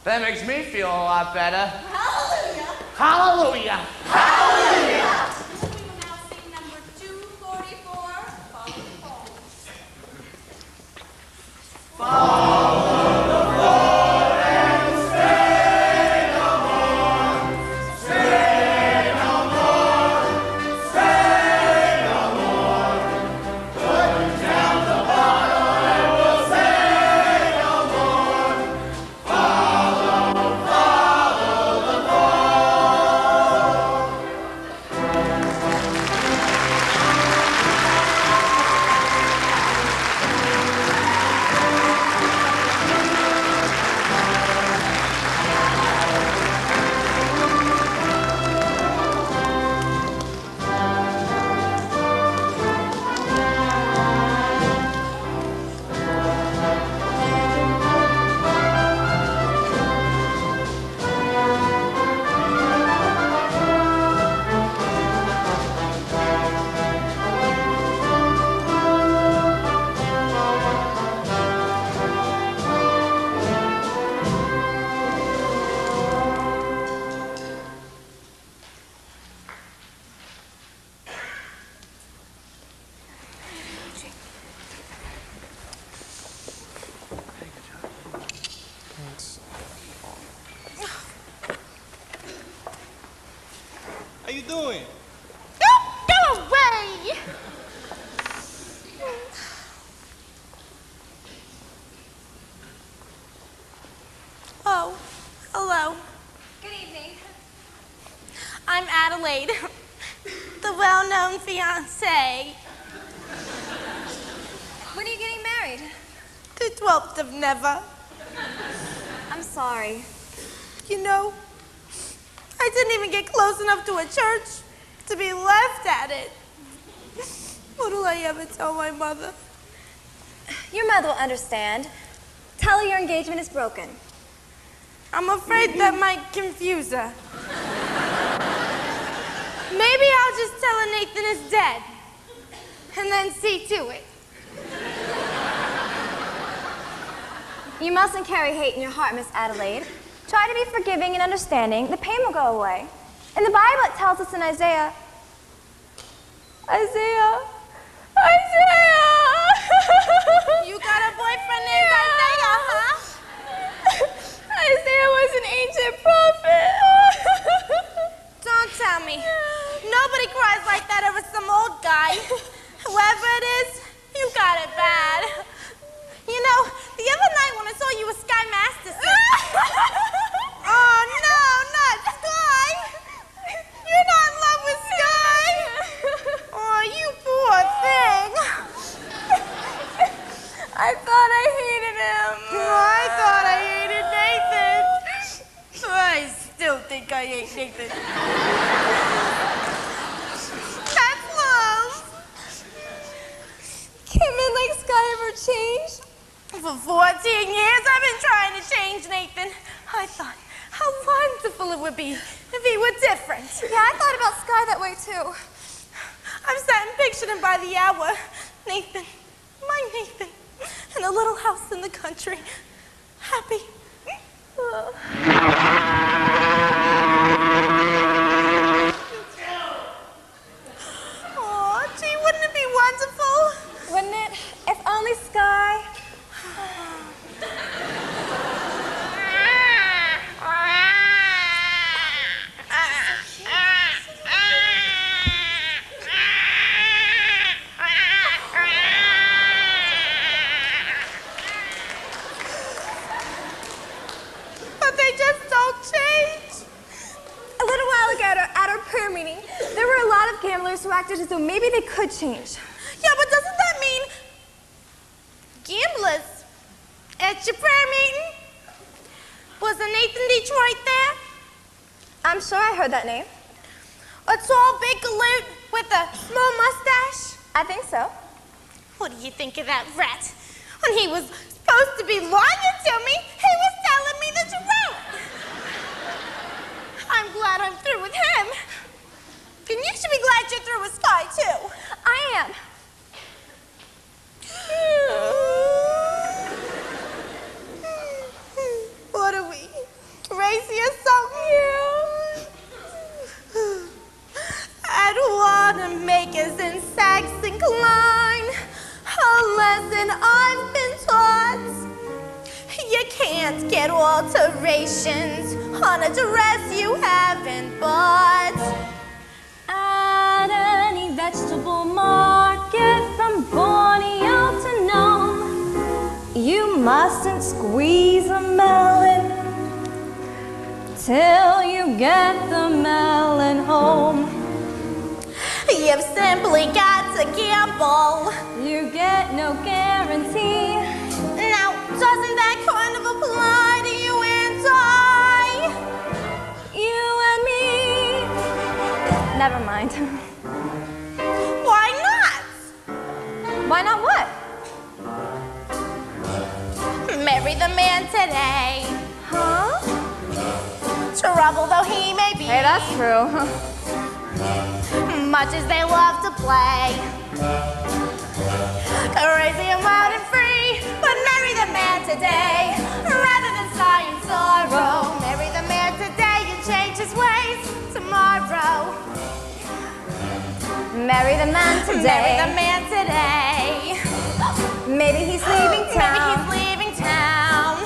That makes me feel a lot better. Hallelujah! Hallelujah! Hallelujah! We will now sing number 244, Follow the Falls. Follow the floor and stay no more. Stay no more. Stay no more. Put down the bottle and we'll say no more. Follow the floor. doing? Go away! Oh, hello. Good evening. I'm Adelaide, the well-known fiancée. When are you getting married? The 12th of never. I'm sorry. You know, I didn't even get close enough to a church to be left at it. What'll I ever tell my mother? Your mother will understand. Tell her your engagement is broken. I'm afraid that might confuse her. Maybe I'll just tell her Nathan is dead, and then see to it. You mustn't carry hate in your heart, Miss Adelaide. Try to be forgiving and understanding. The pain will go away. In the Bible, it tells us in Isaiah. You got a boyfriend named Isaiah, huh? Isaiah was an ancient prophet. Don't tell me. Nobody cries like that over some old guy. Whoever it is, you got it bad. You know, the other night when I saw you with Sky Masterson. Oh, no, not Sky. You're not in love with Sky. Oh, you poor thing. I thought I hated him. I thought I hated Nathan. I still think I hate Nathan. That's love. Can men like Sky ever change? For 14 years, I've been trying to change Nathan. I thought how wonderful it would be if he were different. Yeah, I thought about Sky that way too. I've sat and pictured him by the hour. Nathan, my Nathan, in a little house in the country, happy. Oh, gee, wouldn't it be wonderful? Wouldn't it? If only Sky. But they just don't change. A little while ago at our prayer meeting, there were a lot of gamblers who acted as though maybe they could change. Yeah, but doesn't that mean gamblers at your prayer meeting? Was a Nathan Detroit there? I'm sure I heard that name. A tall, big galoot with a small mustache? I think so. What do you think of that rat? When he was supposed to be lying to me, he was telling me the truth. I'm glad I'm through with him. And you should be glad you're through with Sky, too. I am. What are we, crazy or something? I'd wanna make us in sex incline. A lesson I've been taught. You can't get alterations on a dress you haven't bought. At any vegetable market from Borneo to Nome, you mustn't squeeze a melon till you get the melon home. You've simply got to gamble. You get no guarantee. Now, doesn't that kind of apply to you and I? You and me. Never mind. Why not? Why not what? Marry the man today. Huh? Trouble though he may be. Hey, that's true. Much as they love to play. Crazy and wild and free, but marry the man today. Rather than sigh and sorrow. Marry the man today and change his ways tomorrow. Marry the man today. Marry the man today. Maybe he's leaving town. Maybe he's leaving town.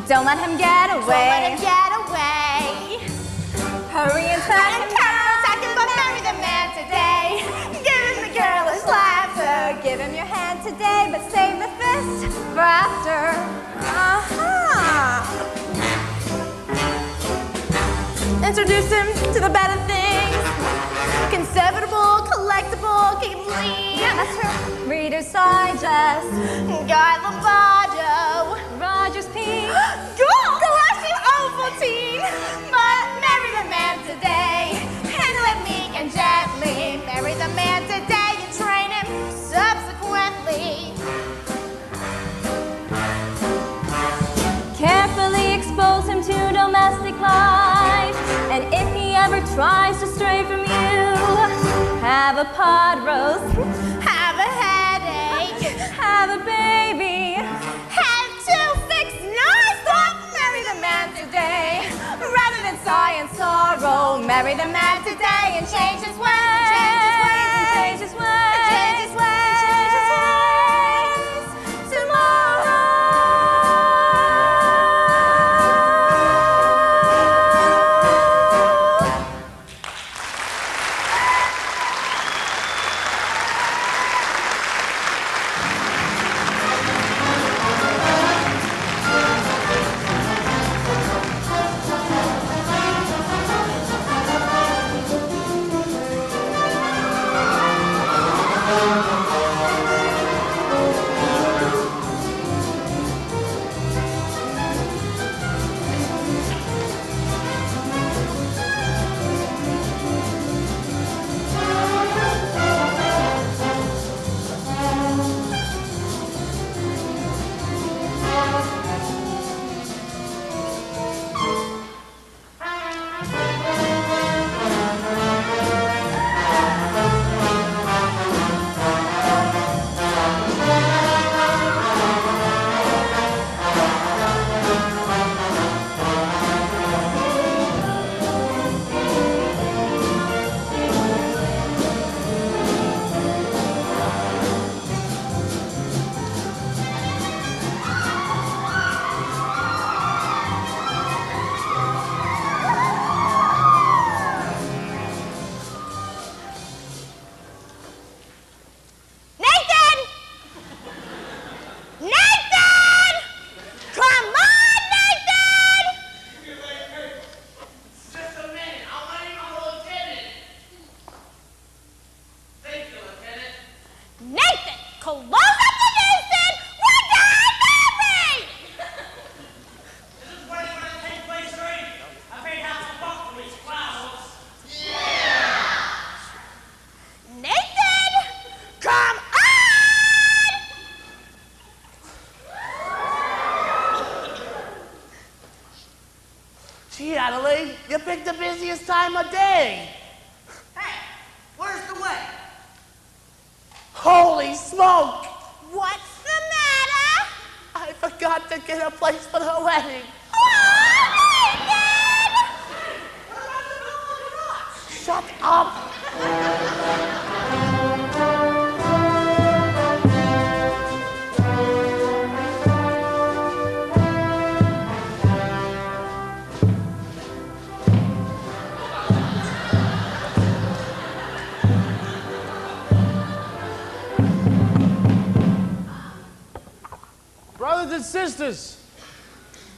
Don't let him get away. Don't let him get away. Hurry and track him down. Give him your hand today, but save the fist for after. Introduce him to the better things. Conservatable, collectible, clean. Yeah, that's her. Reader's Digest. Guy Lombardo. Rogers P. Galactic Ovaltine. But marry the man today. Handle it meek and gently. Marry the man today and train him subsequently. Carefully expose him to domestic life. And if he ever tries to stray from you, have a pot roast, have a headache, have a baby, have 2 fixed knives. Don't marry the man today. Rather than sigh and sorrow, marry the man today and change his ways. change his ways, Change his ways. change his ways tomorrow. Gee, Adelaide, you picked the busiest time of day. Hey, where's the way? Holy smoke! What's the matter? I forgot to get a place for the wedding. Shut up! Brothers and sisters,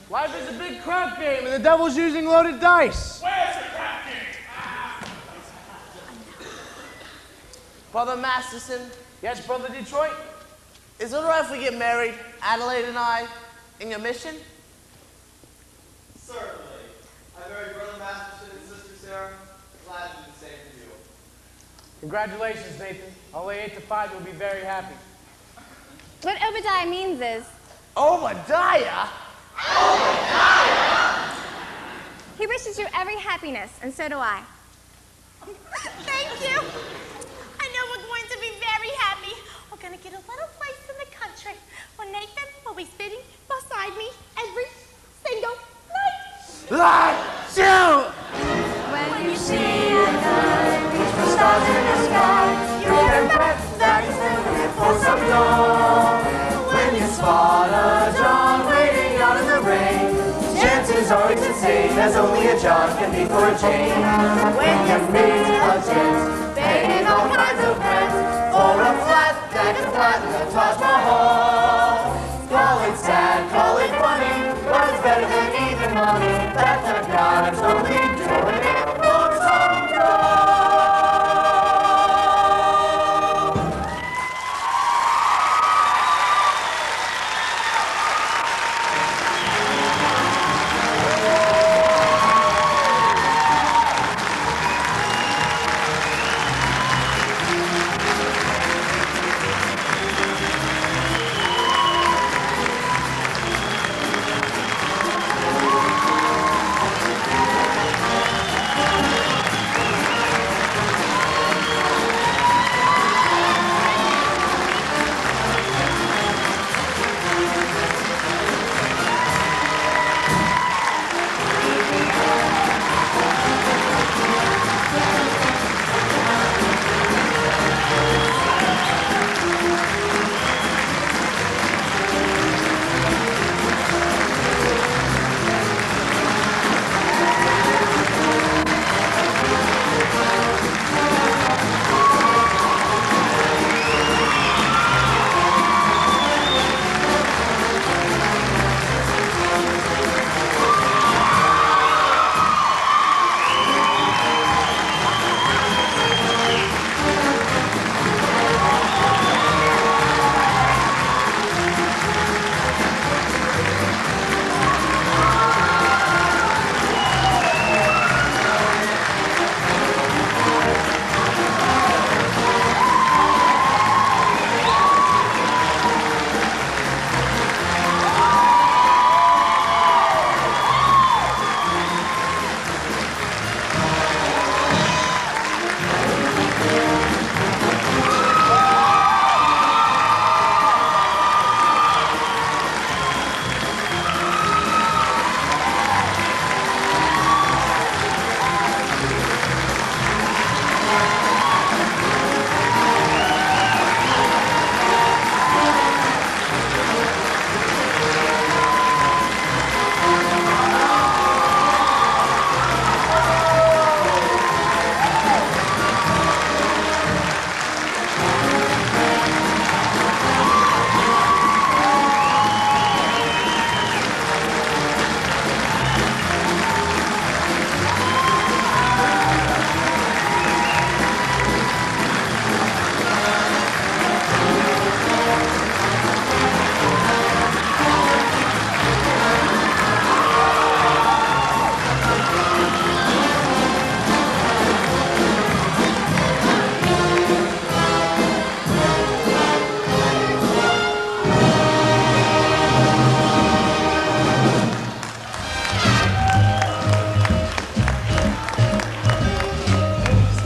life is a big crap game and the devil's using loaded dice. Where's the crap game? Brother Masterson, Yes, Brother Detroit? is it alright if we get married, Adelaide and I, in your mission? Certainly. I married Brother Masterson and Sister Sarah. Glad to do the same for you. Congratulations, Nathan. I'll lay 8 to 5, you'll be very happy. What Obadiah means is, Obadiah? he wishes you every happiness, and so do I. Thank you. I know we're going to be very happy. We're going to get a little place in the country where Nathan will be sitting beside me every single night. Achoo! When you see a gun reach for stars in the sky, you can bet that he's looking for some dough. When you spot a John waiting out in the rain, chances are he's insane, as only a John can be for a chain. When you meet a gent begging all kinds of friends for or a flat deck flat as the Taj Mahal. Call it sad, call it funny, but it's better than even money. That's a God's only joy. Lonesome Joe.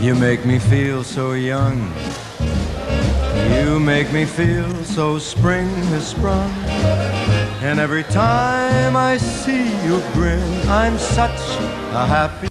You make me feel so young. You make me feel so spring has sprung. And every time I see you grin, I'm such a happy